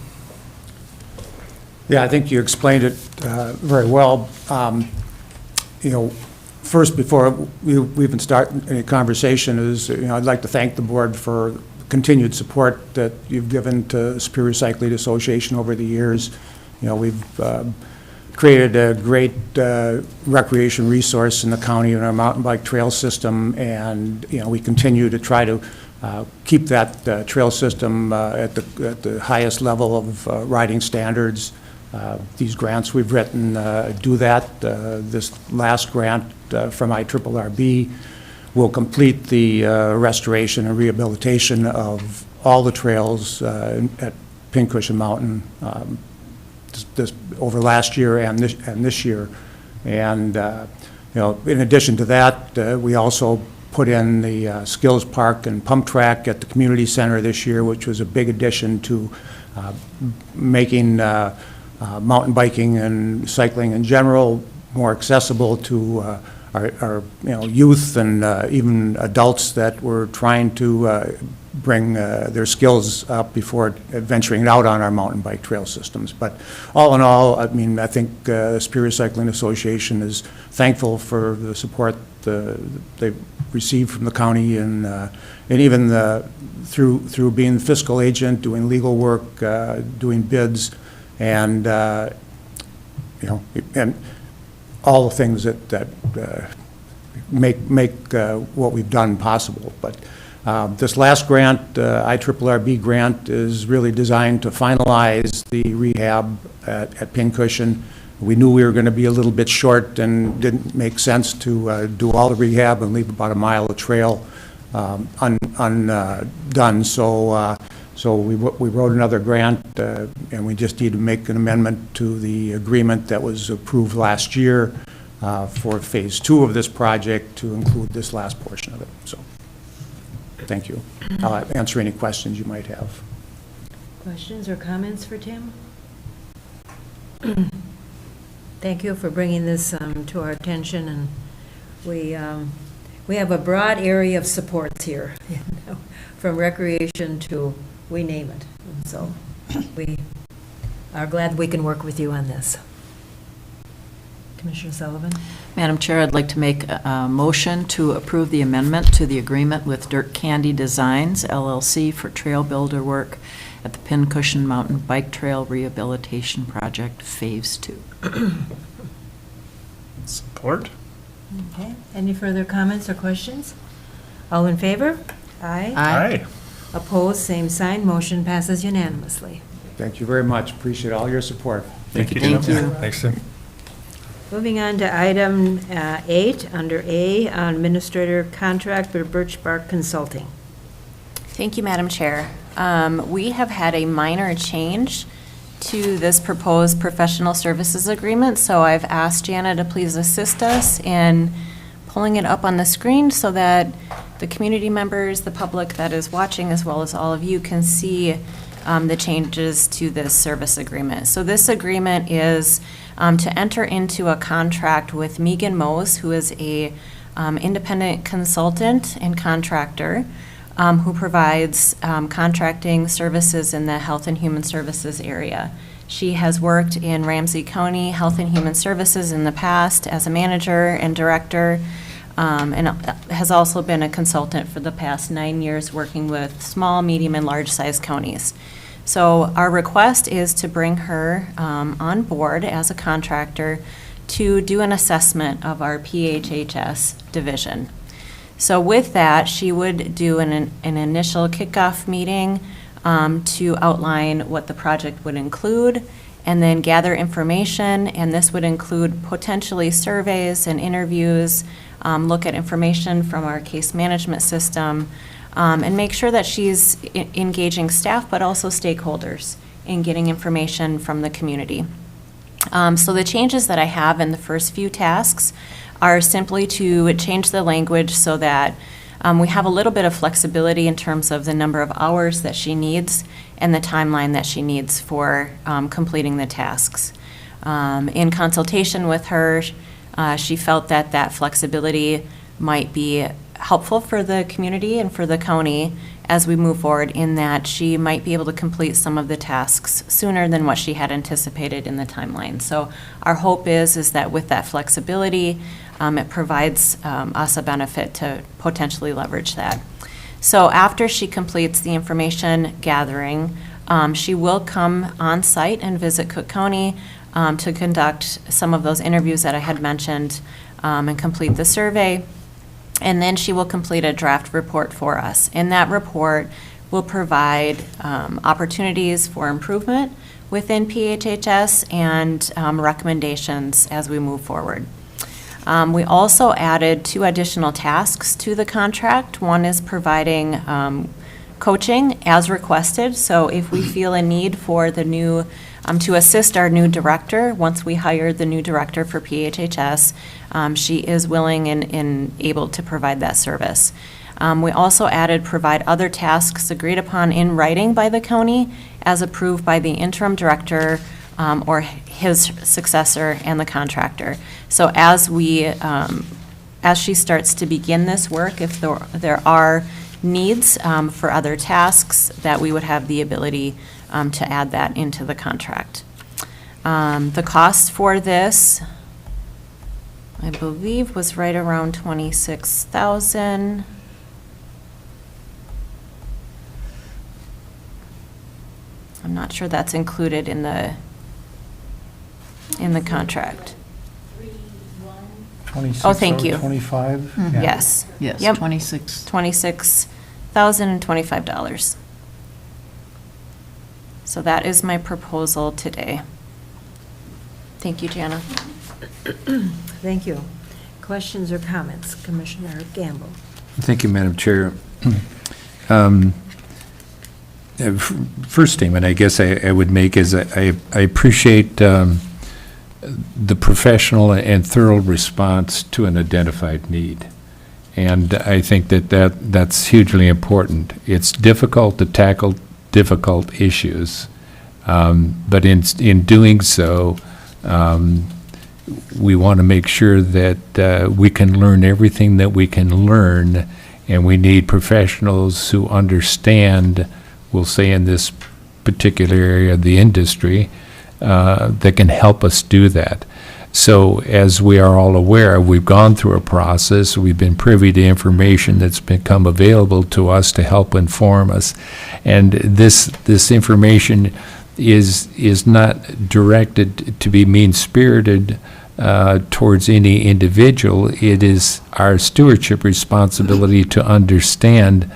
Yeah, I think you explained it very well. You know, first, before we even start any conversation, is, you know, I'd like to thank the board for continued support that you've given to Superior Cycling Association over the years. You know, we've created a great recreation resource in the county in our mountain bike trail system, and, you know, we continue to try to keep that trail system at the highest level of riding standards. These grants we've written do that. This last grant from IRRB will complete the restoration and rehabilitation of all the trails at Pincushion Mountain over last year and this year. And you know, in addition to that, we also put in the skills park and pump track at the community center this year, which was a big addition to making mountain biking and cycling in general more accessible to our you know, youth and even adults that were trying to bring their skills up before venturing out on our mountain bike trail systems. But all in all, I mean, I think Superior Cycling Association is thankful for the support they've received from the county, and even through being the fiscal agent, doing legal work, doing bids, and you know, and all the things that make what we've done possible. But this last grant, IRRB grant, is really designed to finalize the rehab at Pincushion. We knew we were going to be a little bit short, and didn't make sense to do all the rehab and leave about a mile of trail undone. So we wrote another grant, and we just need to make an amendment to the agreement that was approved last year for phase 2 of this project to include this last portion of it. So, thank you. I'll answer any questions you might have. Questions or comments for Tim? Thank you for bringing this to our attention, and we have a broad area of supports here, you know, from recreation to we name it. And so we are glad we can work with you on this. Commissioner Sullivan? Madam Chair, I'd like to make a motion to approve the amendment to the agreement with Dirt Candy Designs, LLC, for Trailbuilder work at the Pincushion Mountain Bike Trail Rehabilitation Project, Phase 2. Support? Okay. Any further comments or questions? All in favor? Aye. Aye. Opposed, same sign. Motion passes unanimously. Thank you very much. Appreciate all your support. Thank you. Thank you. Thanks, Tim. Moving on to item 8, under A, administrator contract for Birch Bark Consulting. Thank you, Madam Chair. We have had a minor change to this proposed professional services agreement, so I've asked Jana to please assist us in pulling it up on the screen so that the community members, the public that is watching, as well as all of you, can see the changes to this service agreement. So this agreement is to enter into a contract with Megan Mose, who is a independent consultant and contractor who provides contracting services in the Health and Human Services area. She has worked in Ramsey County Health and Human Services in the past as a manager and director, and has also been a consultant for the past 9 years working with small, medium, and large-sized counties. So our request is to bring her on board as a contractor to do an assessment of our PHHS division. So with that, she would do an initial kickoff meeting to outline what the project would include, and then gather information, and this would include potentially surveys and interviews, look at information from our case management system, and make sure that she's engaging staff, but also stakeholders in getting information from the community. So the changes that I have in the first few tasks are simply to change the language so that we have a little bit of flexibility in terms of the number of hours that she needs and the timeline that she needs for completing the tasks. In consultation with her, she felt that that flexibility might be helpful for the community and for the county, as we move forward, in that she might be able to complete some of the tasks sooner than what she had anticipated in the timeline. So our hope is that with that flexibility, it provides us a benefit to potentially leverage that. So after she completes the information gathering, she will come on site and visit Cook County to conduct some of those interviews that I had mentioned and complete the survey. And then she will complete a draft report for us. And that report will provide opportunities for improvement within PHHS and recommendations as we move forward. We also added 2 additional tasks to the contract. One is providing coaching as requested. So if we feel a need for the new, to assist our new director, once we hire the new director for PHHS, she is willing and able to provide that service. We also added provide other tasks agreed upon in writing by the county as approved by the interim director or his successor and the contractor. So as she starts to begin this work, if there are needs for other tasks, that we would have the ability to add that into the contract. The cost for this, I believe, was right around $26,000. I'm not sure that's included in the contract. 26 Oh, thank or you. 25? Mhm. Yes. Yes, Yep. 26,025. So that is my proposal today. Thank you, Jana. Thank you. Questions or comments? Commissioner Gamble. Thank you, Madam Chair. First statement I guess I would make is I appreciate the professional and thorough response to an identified need. And I think that's hugely important. It's difficult to tackle difficult issues, but in doing so, we want to make sure that we can learn everything that we can learn, and we need professionals who understand, we'll say in this particular area of the industry, that can help us do that. So as we are all aware, we've gone through a process, we've been privy to information that's become available to us to help inform us. And this information is not directed to be mean-spirited towards any individual. It is our stewardship responsibility to understand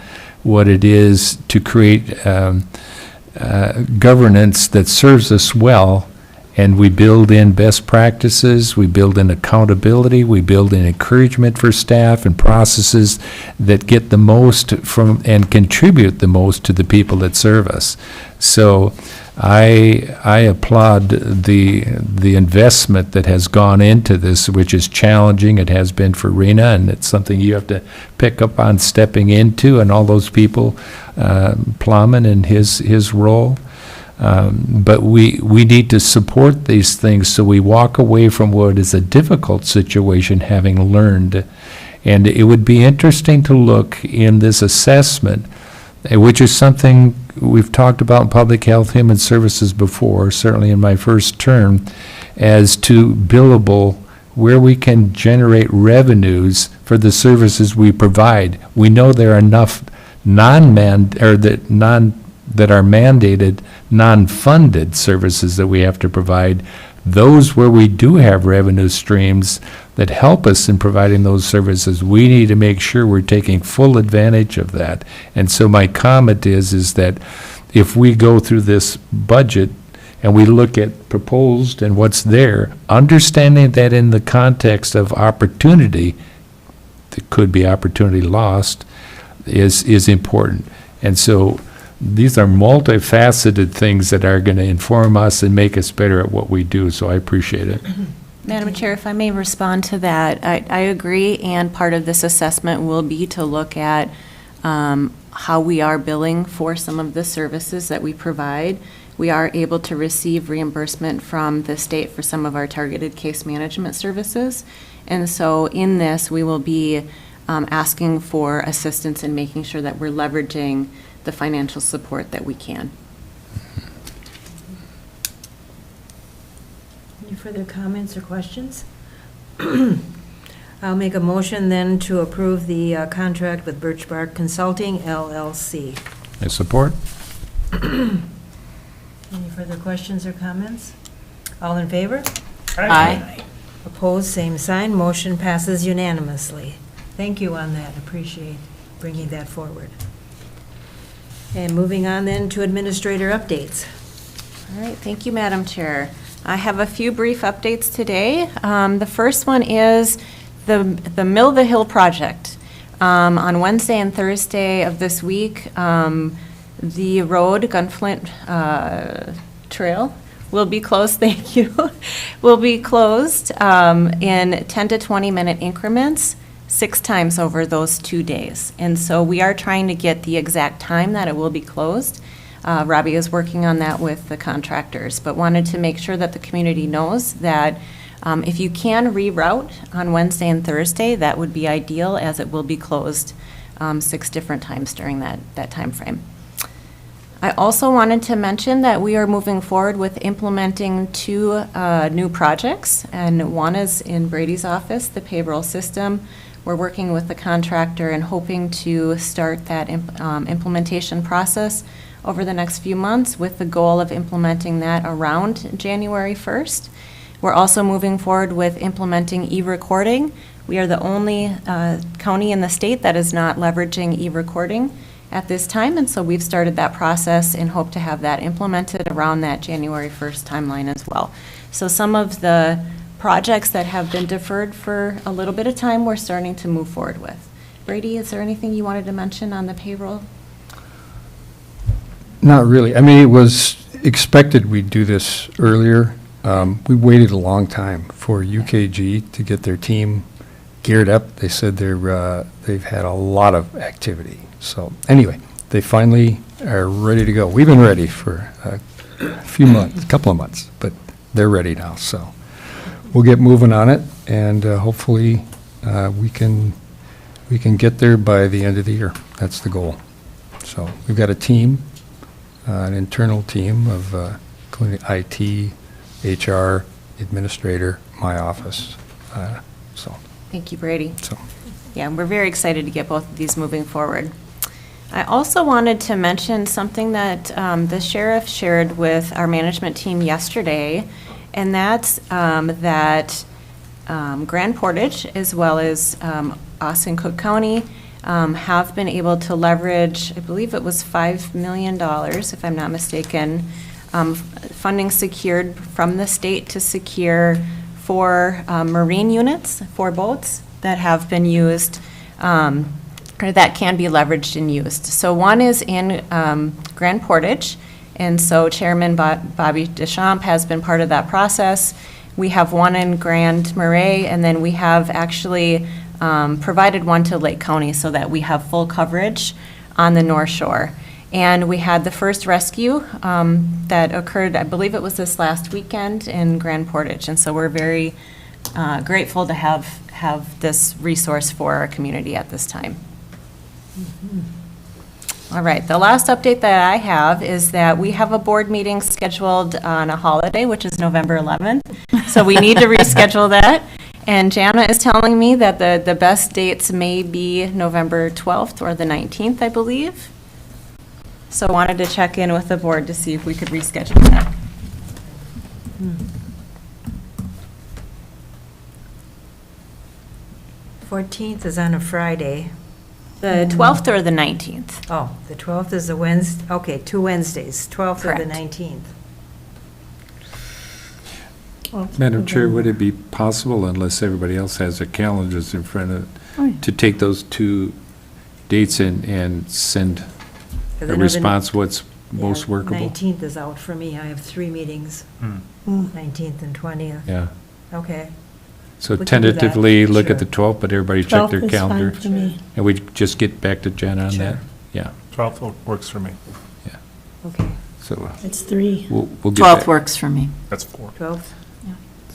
what it is to create governance that serves us well, and we build in best practices, we build in accountability, we build in encouragement for staff and processes that get the most from and contribute the most to the people that serve us. So I applaud the investment that has gone into this, which is challenging. It has been for Rena, and it's something you have to pick up on stepping into, and all those people, Plowman and his role. But we need to support these things so we walk away from what is a difficult situation having learned. And it would be interesting to look in this assessment, which is something we've talked about in public health, human services before, certainly in my first term, as to billable, where we can generate revenues for the services we provide. We know there are enough that are mandated, non-funded services that we have to provide. Those where we do have revenue streams that help us in providing those services, we need to make sure we're taking full advantage of that. And so my comment is that if we go through this budget and we look at proposed and what's there, understanding that in the context of opportunity, that could be opportunity lost, is important. And so these are multifaceted things that are going to inform us and make us better at what we do, so I appreciate it. Madam Chair, if I may respond to that, I agree, and part of this assessment will be to look at how we are billing for some of the services that we provide. We are able to receive reimbursement from the state for some of our targeted case management services, and so in this, we will be asking for assistance in making sure that we're leveraging the financial support that we can. Any further comments or questions? I'll make a motion then to approve the contract with Birch Bark Consulting LLC. I support. Any further questions or comments? All in favor? Aye. Opposed, same sign. Motion passes unanimously. Thank you on that. Appreciate bringing that forward. And moving on then to administrator updates. All right, thank you, Madam Chair. I have a few brief updates today. The first one is the Millville Hill project. On Wednesday and Thursday of this week, the road, Gunflint Trail, will be closed, thank you, will be closed in 10 to 20-minute increments 6 times over those 2 days. And so we are trying to get the exact time that it will be closed. Robbie is working on that with the contractors, but wanted to make sure that the community knows that if you can reroute on Wednesday and Thursday, that would be ideal, as it will be closed 6 different times during that time frame. I also wanted to mention that we are moving forward with implementing 2 new projects, and one is in Brady's office, the payroll system. We're working with the contractor and hoping to start that implementation process over the next few months, with the goal of implementing that around January 1st. We're also moving forward with implementing e-recording. We are the only county in the state that is not leveraging e-recording at this time, and so we've started that process and hope to have that implemented around that January 1st timeline as well. So some of the projects that have been deferred for a little bit of time, we're starting to move forward with. Brady, is there anything you wanted to mention on the payroll? Not really. I mean, it was expected we'd do this earlier. We waited a long time for UKG to get their team geared up. They said they've had a lot of activity. So anyway, they finally are ready to go. We've been ready for a few months, a couple of months, but they're ready now. So we'll get moving on it, and hopefully we can get there by the end of the year. That's the goal. So we've got a team, an internal team of including IT, HR, administrator, my office. So. Thank you, Brady. So. Yeah, we're very excited to get both of these moving forward. I also wanted to mention something that the sheriff shared with our management team yesterday, and that's that Grand Portage, as well as us in Cook County, have been able to leverage, I believe it was $5 million, if I'm not mistaken, funding secured from the state to secure 4 marine units, 4 boats that have been used, or that can be leveraged and used. So one is in Grand Portage, and so Chairman Bobby Deschamps has been part of that process. We have one in Grand Marais, and then we have actually provided one to Lake County so that we have full coverage on the North Shore. And we had the first rescue that occurred, I believe it was this last weekend in Grand Portage. And so we're very grateful to have this resource for our community at this time. All right, the last update that I have is that we have a board meeting scheduled on a holiday, which is November 11th. So we need to reschedule that. And Jana is telling me that the best dates may be November 12th or the 19th, I believe. So I wanted to check in with the board to see if we could reschedule that. 14th is on a Friday. The 12th or the 19th? Oh, the 12th is a Wednesday, okay, 2 Wednesdays, 12th or the Correct. 19th. Madam Chair, would it be possible, unless everybody else has their calendars in front of, to take those 2 dates and send 'Cause a I know the- response, what's Yeah, most workable? 19th is out for me. I have 3 meetings, 19th and 20th. Yeah. Okay. So We can do that, tentatively, look at sure. the 12th, but everybody check their 12th is fine calendar. for me. And we just get back to Jen on Sure. that? Yeah, 12th works for me. Okay, so It's 3. we'll get 12th back. works for me. That's 4. 12th.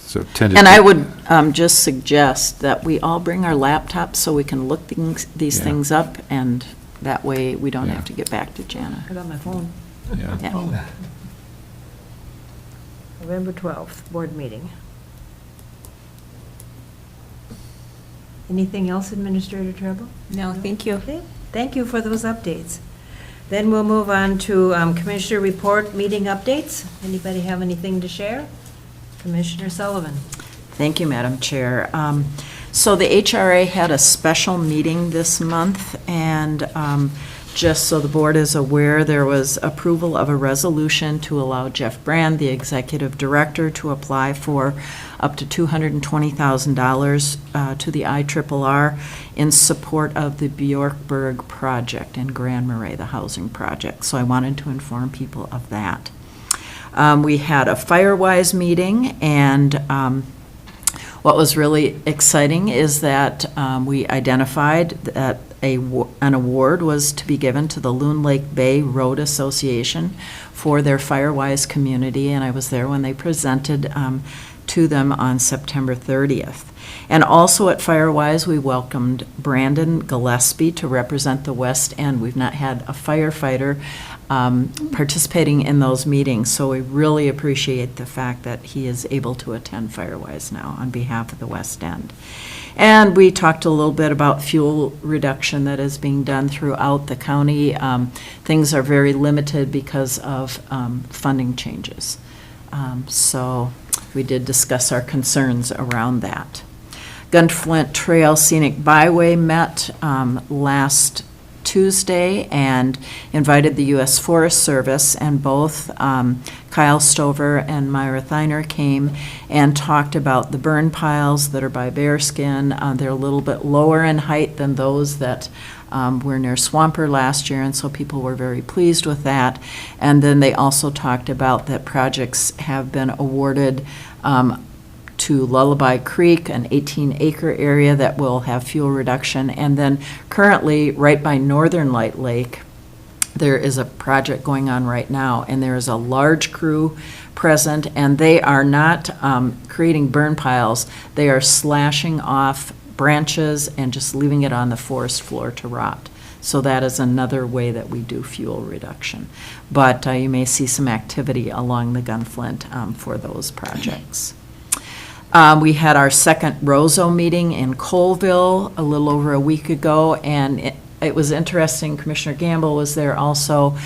So tentative. And I would just suggest that we all bring our laptops so we can look these Yeah. things up, and that way we don't have to get back to Jana. I got my phone. Yeah. Yeah. November 12th, board meeting. Anything else, Administrator Treble? No, thank you. Okay, thank you for those updates. Then we'll move on to Commissioner Report Meeting Updates. Anybody have anything to share? Commissioner Sullivan. Thank you, Madam Chair. So the HRA had a special meeting this month, and just so the board is aware, there was approval of a resolution to allow Jeff Brand, the executive director, to apply for up to $220,000 to the IRRR in support of the Bjorkberg project in Grand Marais, the housing project. So I wanted to inform people of that. We had a Firewise meeting, and what was really exciting is that we identified that an award was to be given to the Loon Lake Bay Road Association for their Firewise community, and I was there when they presented to them on September 30th. And also at Firewise, we welcomed Brandon Gillespie to represent the West End. We've not had a firefighter participating in those meetings, so we really appreciate the fact that he is able to attend Firewise now on behalf of the West End. And we talked a little bit about fuel reduction that is being done throughout the county. Things are very limited because of funding changes. So we did discuss our concerns around that. Gunflint Trail Scenic Byway met last Tuesday and invited the U.S. Forest Service, and both Kyle Stover and Myra Thiner came and talked about the burn piles that are by Bearskin. They're a little bit lower in height than those that were near Swamper last year, and so people were very pleased with that. And then they also talked about that projects have been awarded to Lullaby Creek, an 18-acre area that will have fuel reduction. And then currently, right by Northern Light Lake, there is a project going on right now, and there is a large crew present, and they are not creating burn piles. They are slashing off branches and just leaving it on the forest floor to rot. So that is another way that we do fuel reduction. But you may see some activity along the Gunflint for those projects. We had our second ROSO meeting in Colville a little over a week ago, and it was interesting. Commissioner Gamble was there also.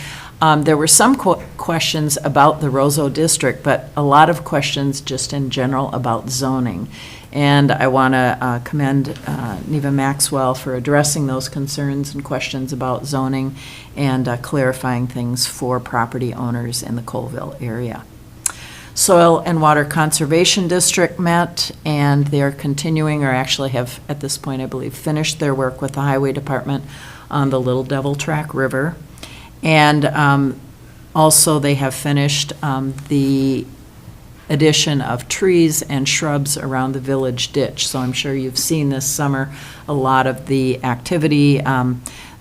There were some questions about the ROSO district, but a lot of questions just in general about zoning. And I want to commend Neva Maxwell for addressing those concerns and questions about zoning and clarifying things for property owners in the Colville area. Soil and Water Conservation District met, and they're continuing, or actually have at this point, I believe, finished their work with the Highway Department on the Little Devil Track River. And also they have finished the addition of trees and shrubs around the village ditch. So I'm sure you've seen this summer a lot of the activity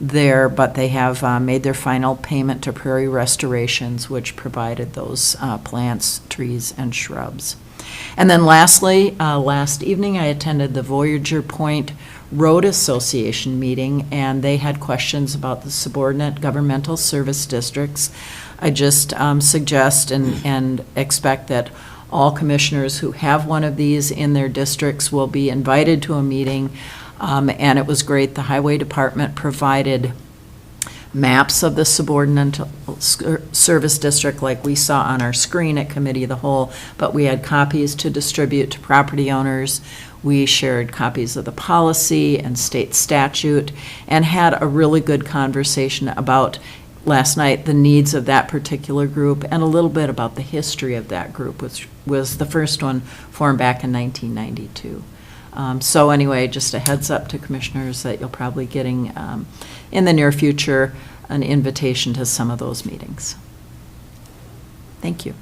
there, but they have made their final payment to Prairie Restorations, which provided those plants, trees, and shrubs. And then lastly, last evening I attended the Voyager Point Road Association meeting, and they had questions about the subordinate governmental service districts. I just suggest and expect that all commissioners who have one of these in their districts will be invited to a meeting. And it was great. The Highway Department provided maps of the subordinate service district like we saw on our screen at Committee of the Whole, but we had copies to distribute to property owners. We shared copies of the policy and state statute and had a really good conversation about, last night, the needs of that particular group and a little bit about the history of that group, which was the first one formed back in 1992. So anyway, just a heads up to commissioners that you'll probably getting in the near future an invitation to some of those meetings. Thank you.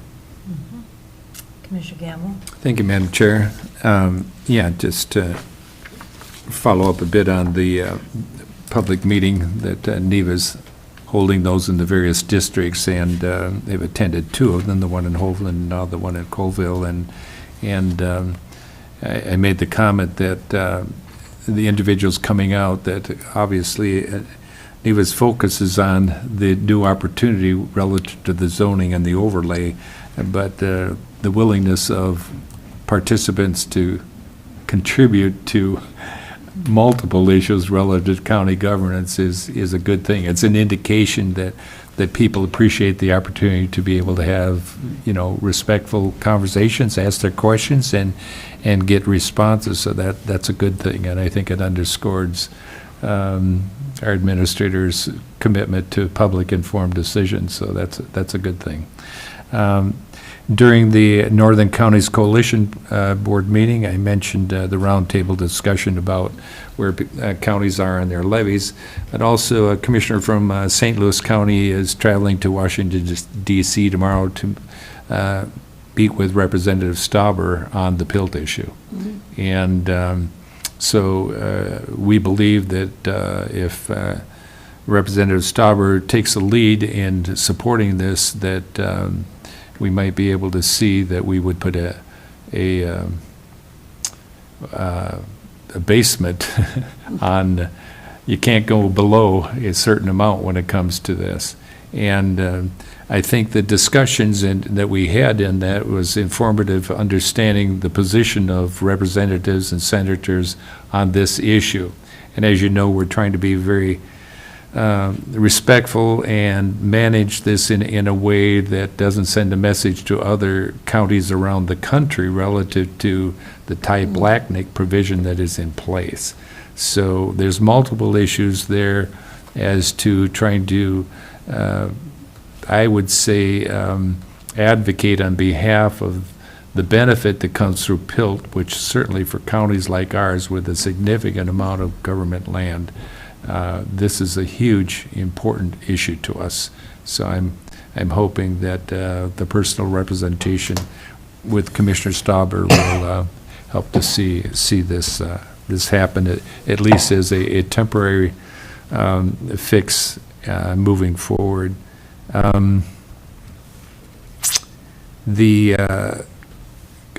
Commissioner Gamble. Thank you, Madam Chair. Yeah, just to follow up a bit on the public meeting that Neva's holding those in the various districts, and they've attended two of them, the one in Hovland and now the one in Colville, and And I made the comment that the individuals coming out, that obviously Neva's focus is on the new opportunity relative to the zoning and the overlay, but the willingness of participants to contribute to multiple issues relative to county governance is a good thing. It's an indication that people appreciate the opportunity to be able to have, respectful conversations, ask their questions, and get responses. So that's a good thing, and I think it underscores our administrators' commitment to public informed decisions. So that's a good thing. During the Northern Counties Coalition Board meeting, I mentioned the roundtable discussion about where counties are on their levies, but also a commissioner from St. Louis County is traveling to Washington, D.C. tomorrow to meet with Representative Stauber on the PILT issue. Mm-hmm. And so we believe that if Representative Stauber takes the lead in supporting this, that we might be able to see that we would put a basement on, you can't go below a certain amount when it comes to this. And I think the discussions that we had in that was informative, understanding the position of representatives and senators on this issue. And as you know, we're trying to be very respectful and manage this in a way that doesn't send a message to other counties around the country relative to the Ty-Blacknick provision that is in place. So there's multiple issues there as to trying to, I would say, advocate on behalf of the benefit that comes through PILT, which certainly for counties like ours with a significant amount of government land, this is a huge, important issue to us. So I'm hoping that the personal representation with Commissioner Stauber will help to see this this happen, at least as a temporary fix moving forward. The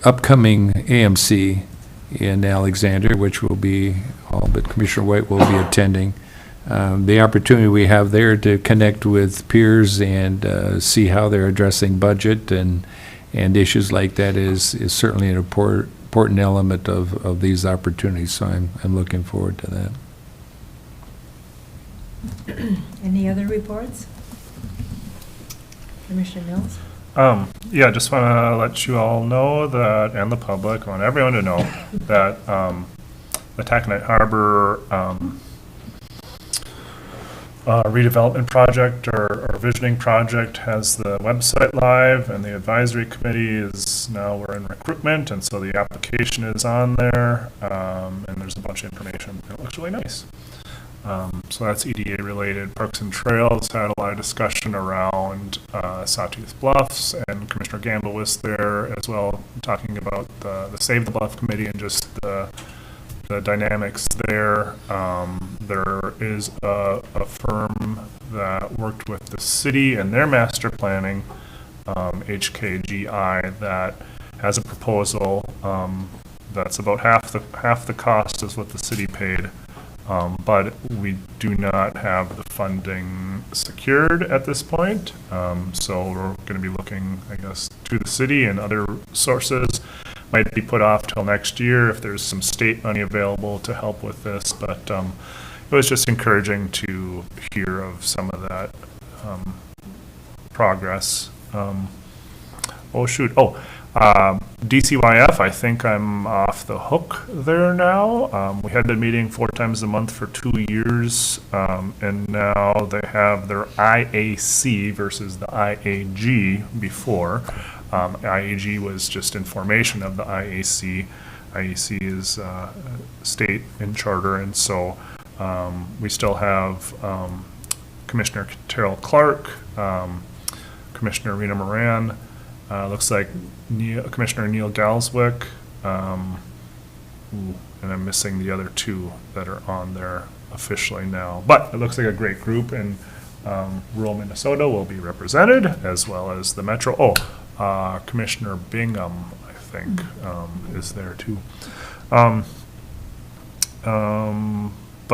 upcoming AMC in Alexander, which will be all but Commissioner White will be attending. The opportunity we have there to connect with peers and see how they're addressing budget and issues like that is certainly an important element of these opportunities. So I'm looking forward to that. Any other reports? Commissioner Mills? Yeah, just want to let you all know that, and the public, I want everyone to know that the Taconite Harbor redevelopment project or visioning project has the website live, and the advisory committee is now, we're in recruitment, and so the application is on there, and there's a bunch of information. It looks really nice. So that's EDA related. Parks and Trails had a lot of discussion around Sawtooth Bluffs, and Commissioner Gamble was there as well, talking about the Save the Bluff Committee and just the dynamics there. There is a firm that worked with the city and their master planning, HKGI, that has a proposal that's about half the cost is what the city paid. But we do not have the funding secured at this point. So we're going to be looking, I guess, to the city and other sources. Might be put off till next year if there's some state money available to help with this. But it was just encouraging to hear of some of that progress. DCYF, I think I'm off the hook there now. We had been meeting 4 times a month for 2 years, and now they have their IAC versus the IAG before. IAG was just in formation of the IAC. IAC is state in charter, and so we still have Commissioner Terrell Clark, Commissioner Rena Moran, looks like Commissioner Neil Galswick, and I'm missing the other 2 that are on there officially now. But it looks like a great group, and rural Minnesota will be represented, as well as the Metro. Commissioner Bingham, I think, is there too. But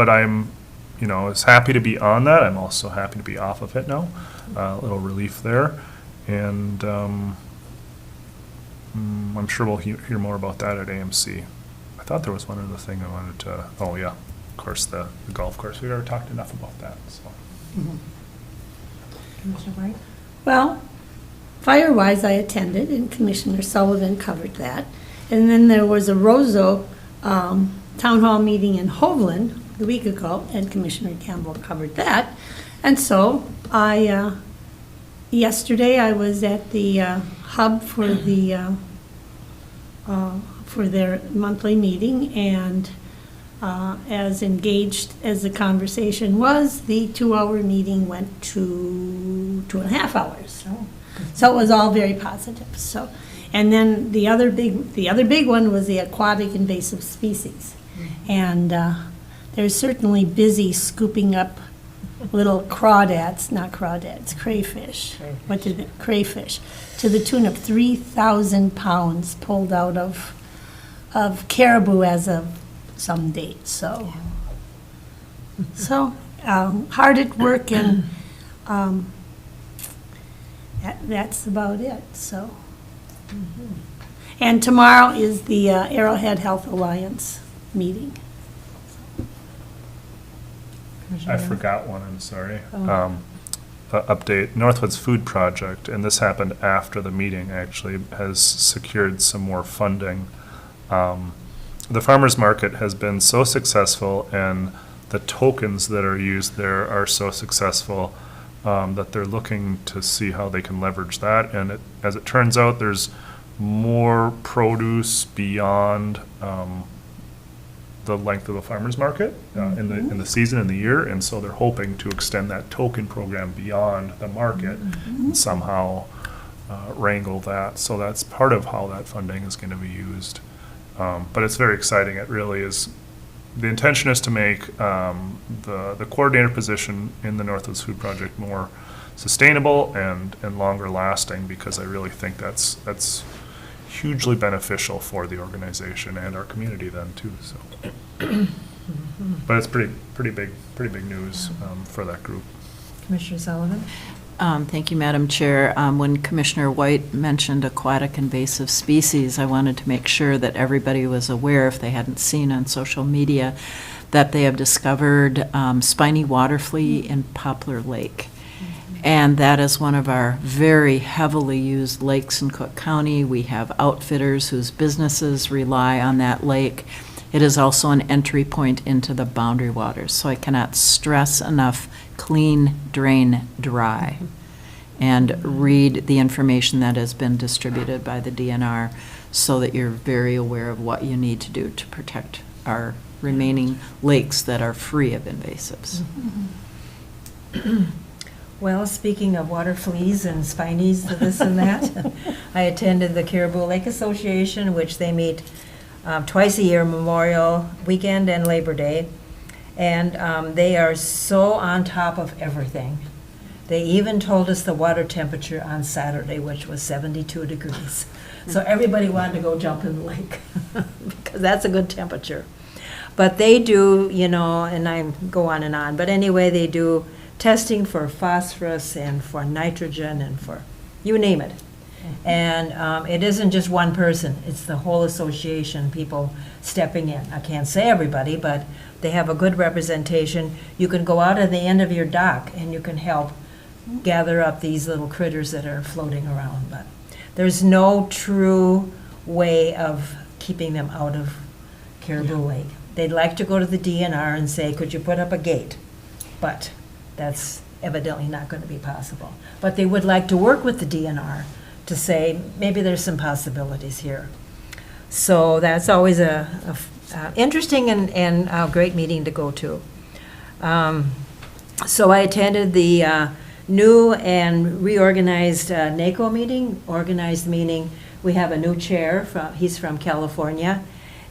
I'm, is happy to be on that. I'm also happy to be off of it now. A little relief there. And I'm sure we'll hear more about that at AMC. I thought there was one other thing I wanted to, oh yeah, of course, the golf course. We've already talked enough about that, so. Commissioner White? Well, fire-wise, I attended, and Commissioner Sullivan covered that. And then there was a Roseau Town Hall meeting in Hoveland a week ago, and Commissioner Campbell covered that. And so yesterday I was at the hub for their monthly meeting, and as engaged as the conversation was, the 2-hour meeting went to 2.5 hours. So it was all very positive. So, and then the other big one was the aquatic invasive species, and they're certainly busy scooping up little crayfish. What did it? Crayfish, to the tune of 3,000 pounds pulled out of caribou as of some date. So hard at work, and that's about it. So, and tomorrow is the Arrowhead Health Alliance meeting. I forgot one, I'm sorry. Update, Northwoods Food Project, and this happened after the meeting, actually, has secured some more funding. The farmer's market has been so successful, and the tokens that are used there are so successful that they're looking to see how they can leverage that. And as it turns out, there's more produce beyond the length of the farmer's market in the season and the year, and so they're hoping to extend that token program beyond the market and somehow wrangle that. So that's part of how that funding is going to be used. But it's very exciting. It really is. The intention is to make the coordinator position in the Northwoods Food Project more sustainable and longer lasting, because I really think that's hugely beneficial for the organization and our community then too. So, but it's pretty big news for that group. Commissioner Sullivan? Thank you, Madam Chair. When Commissioner White mentioned aquatic invasive species, I wanted to make sure that everybody was aware, if they hadn't seen on social media, that they have discovered spiny water flea in Poplar Lake. And that is one of our very heavily used lakes in Cook County. We have outfitters whose businesses rely on that lake. It is also an entry point into the boundary waters. So I cannot stress enough: clean, drain, dry. And read the information that has been distributed by the DNR so that you're very aware of what you need to do to protect our remaining lakes that are free of invasives. Well, speaking of water fleas and spinies, this and that, I attended the Caribou Lake Association, which they meet twice a year, Memorial Weekend and Labor Day. And they are so on top of everything. They even told us the water temperature on Saturday, which was 72 degrees. So everybody wanted to go jump in the lake because that's a good temperature. But they do, and I go on and on, but anyway, they do testing for phosphorus and for nitrogen and for, you name it. And it isn't just one person, it's the whole association, people stepping in. I can't say everybody, but they have a good representation. You can go out at the end of your dock and you can help gather up these little critters that are floating around. But there's no true way of keeping them out of Caribou Lake. They'd like to go to the DNR and say, could you put up a gate? But that's evidently not going to be possible. But they would like to work with the DNR to say, maybe there's some possibilities here. So that's always a interesting and a great meeting to go to. So I attended the new and reorganized NACO meeting. Organized meaning we have a new chair, he's from California,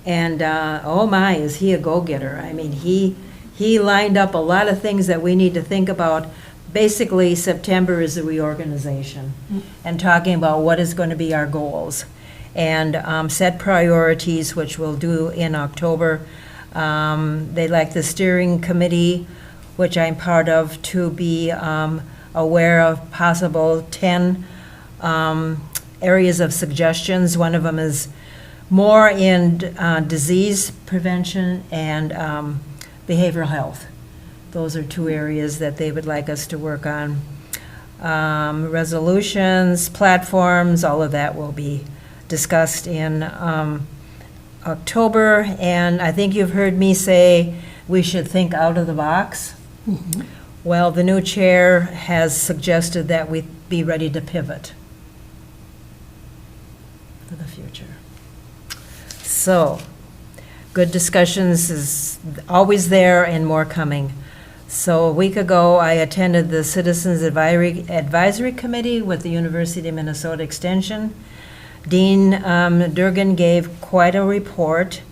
and oh my, is he a go-getter. I mean, he lined up a lot of things that we need to think about. Basically, September is the reorganization and talking about what is going to be our goals. and set priorities, which we'll do in October. They'd like the steering committee, which I'm part of, to be aware of possible 10 areas of suggestions. One of them is more in disease prevention and behavioral health. Those are 2 areas that they would like us to work on. Resolutions, platforms, all of that will be discussed in October. And I think you've heard me say we should think out of the box. Well, the new chair has suggested that we be ready to pivot for the future. So, good discussions is always there and more coming. So a week ago, I attended the Citizens Advisory Committee with the University of Minnesota Extension. Dean Durgan gave quite a report.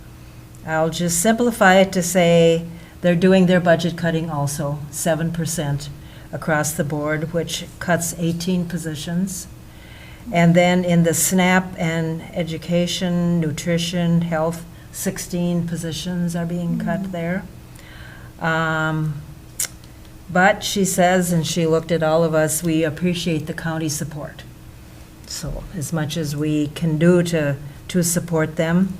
I'll just simplify it to say they're doing their budget cutting also, 7% across the board, which cuts 18 positions. And then in the SNAP and education, nutrition, health, 16 positions are being cut there. But she says, and she looked at all of us, we appreciate the county support. So as much as we can do to support them.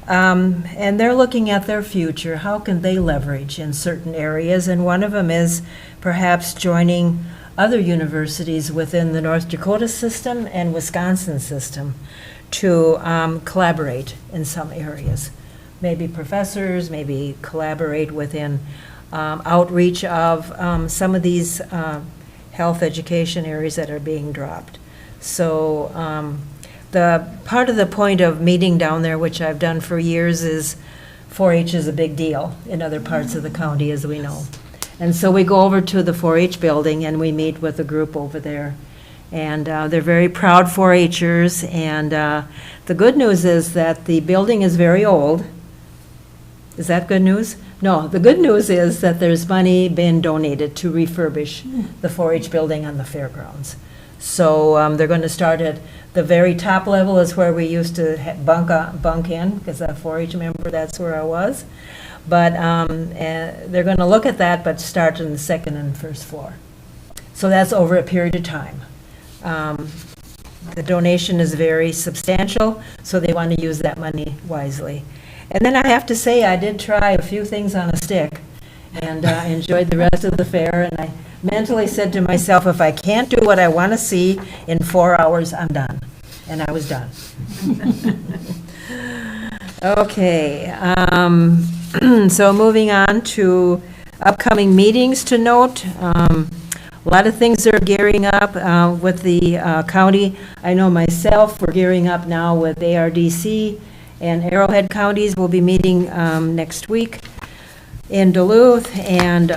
And they're looking at their future. How can they leverage in certain areas? And one of them is perhaps joining other universities within the North Dakota system and Wisconsin system to collaborate in some areas. Maybe professors, maybe collaborate within outreach of some of these health education areas that are being dropped. So the part of the point of meeting down there, which I've done for years, is 4-H is a big deal in other parts of the county, as we know. And so we go over to the 4-H building and we meet with a group over there. And they're very proud 4-Hers. And the good news is that the building is very old. Is that good news? No, the good news is that there's money being donated to refurbish the 4-H building on the fairgrounds. So they're going to start at the very top level is where we used to bunk in, because a 4-H member, that's where I was. But they're going to look at that, but start in the second and first floor. So that's over a period of time. The donation is very substantial, so they want to use that money wisely. And then I have to say, I did try a few things on a stick and enjoyed the rest of the fair. And I mentally said to myself, if I can't do what I want to see in 4 hours, I'm done. And I was done. Okay. So moving on to upcoming meetings to note. A lot of things are gearing up with the county. I know myself, we're gearing up now with ARDC, and Arrowhead counties will be meeting next week in Duluth. And,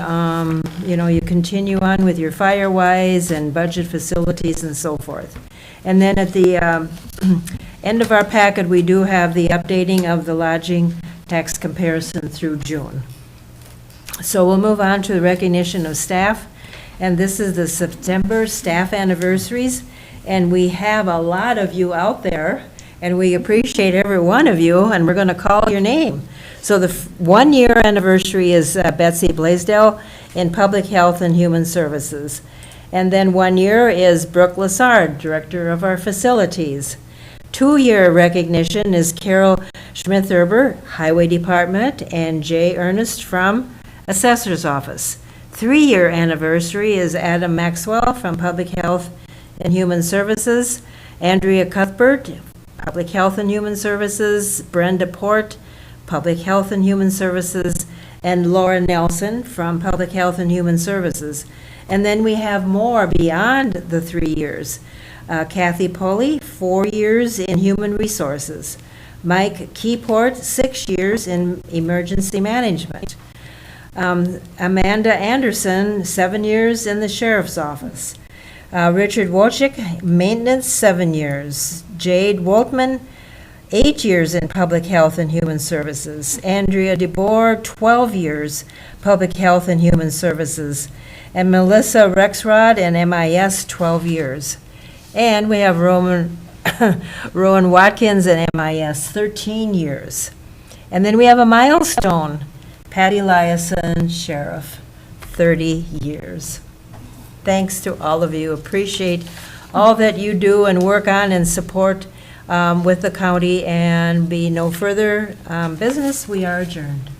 you continue on with your Firewise and budget facilities and so forth. And then at the end of our packet, we do have the updating of the lodging tax comparison through June. So we'll move on to the recognition of staff. And this is the September staff anniversaries. And we have a lot of you out there, and we appreciate every one of you, and we're going to call your name. So the 1-year anniversary is Betsy Blaisdell in Public Health and Human Services. And then 1 year is Brooke Lassard, Director of our Facilities. 2-year recognition is Carol Schmidthurber, Highway Department, and Jay Ernest from Assessor's Office. 3-year anniversary is Adam Maxwell from Public Health and Human Services, Andrea Cuthbert, Public Health and Human Services, Brenda Port, Public Health and Human Services, and Laura Nelson from Public Health and Human Services. And then we have more beyond the 3 years. Kathy Pulley, 4 years in Human Resources. Mike Keyport, 6 years in Emergency Management. Amanda Anderson, 7 years in the Sheriff's Office. Richard Wojcik, Maintenance, 7 years. Jade Woltman, 8 years in Public Health and Human Services. Andrea DeBoer, 12 years, Public Health and Human Services. And Melissa Rexrod in MIS, 12 years. And we have Roman Rowan Watkins and MIS, 13 years. And then we have a milestone, Patty Eliason, Sheriff, 30 years. Thanks to all of you. Appreciate all that you do and work on and support with the county. And be no further business, we are adjourned.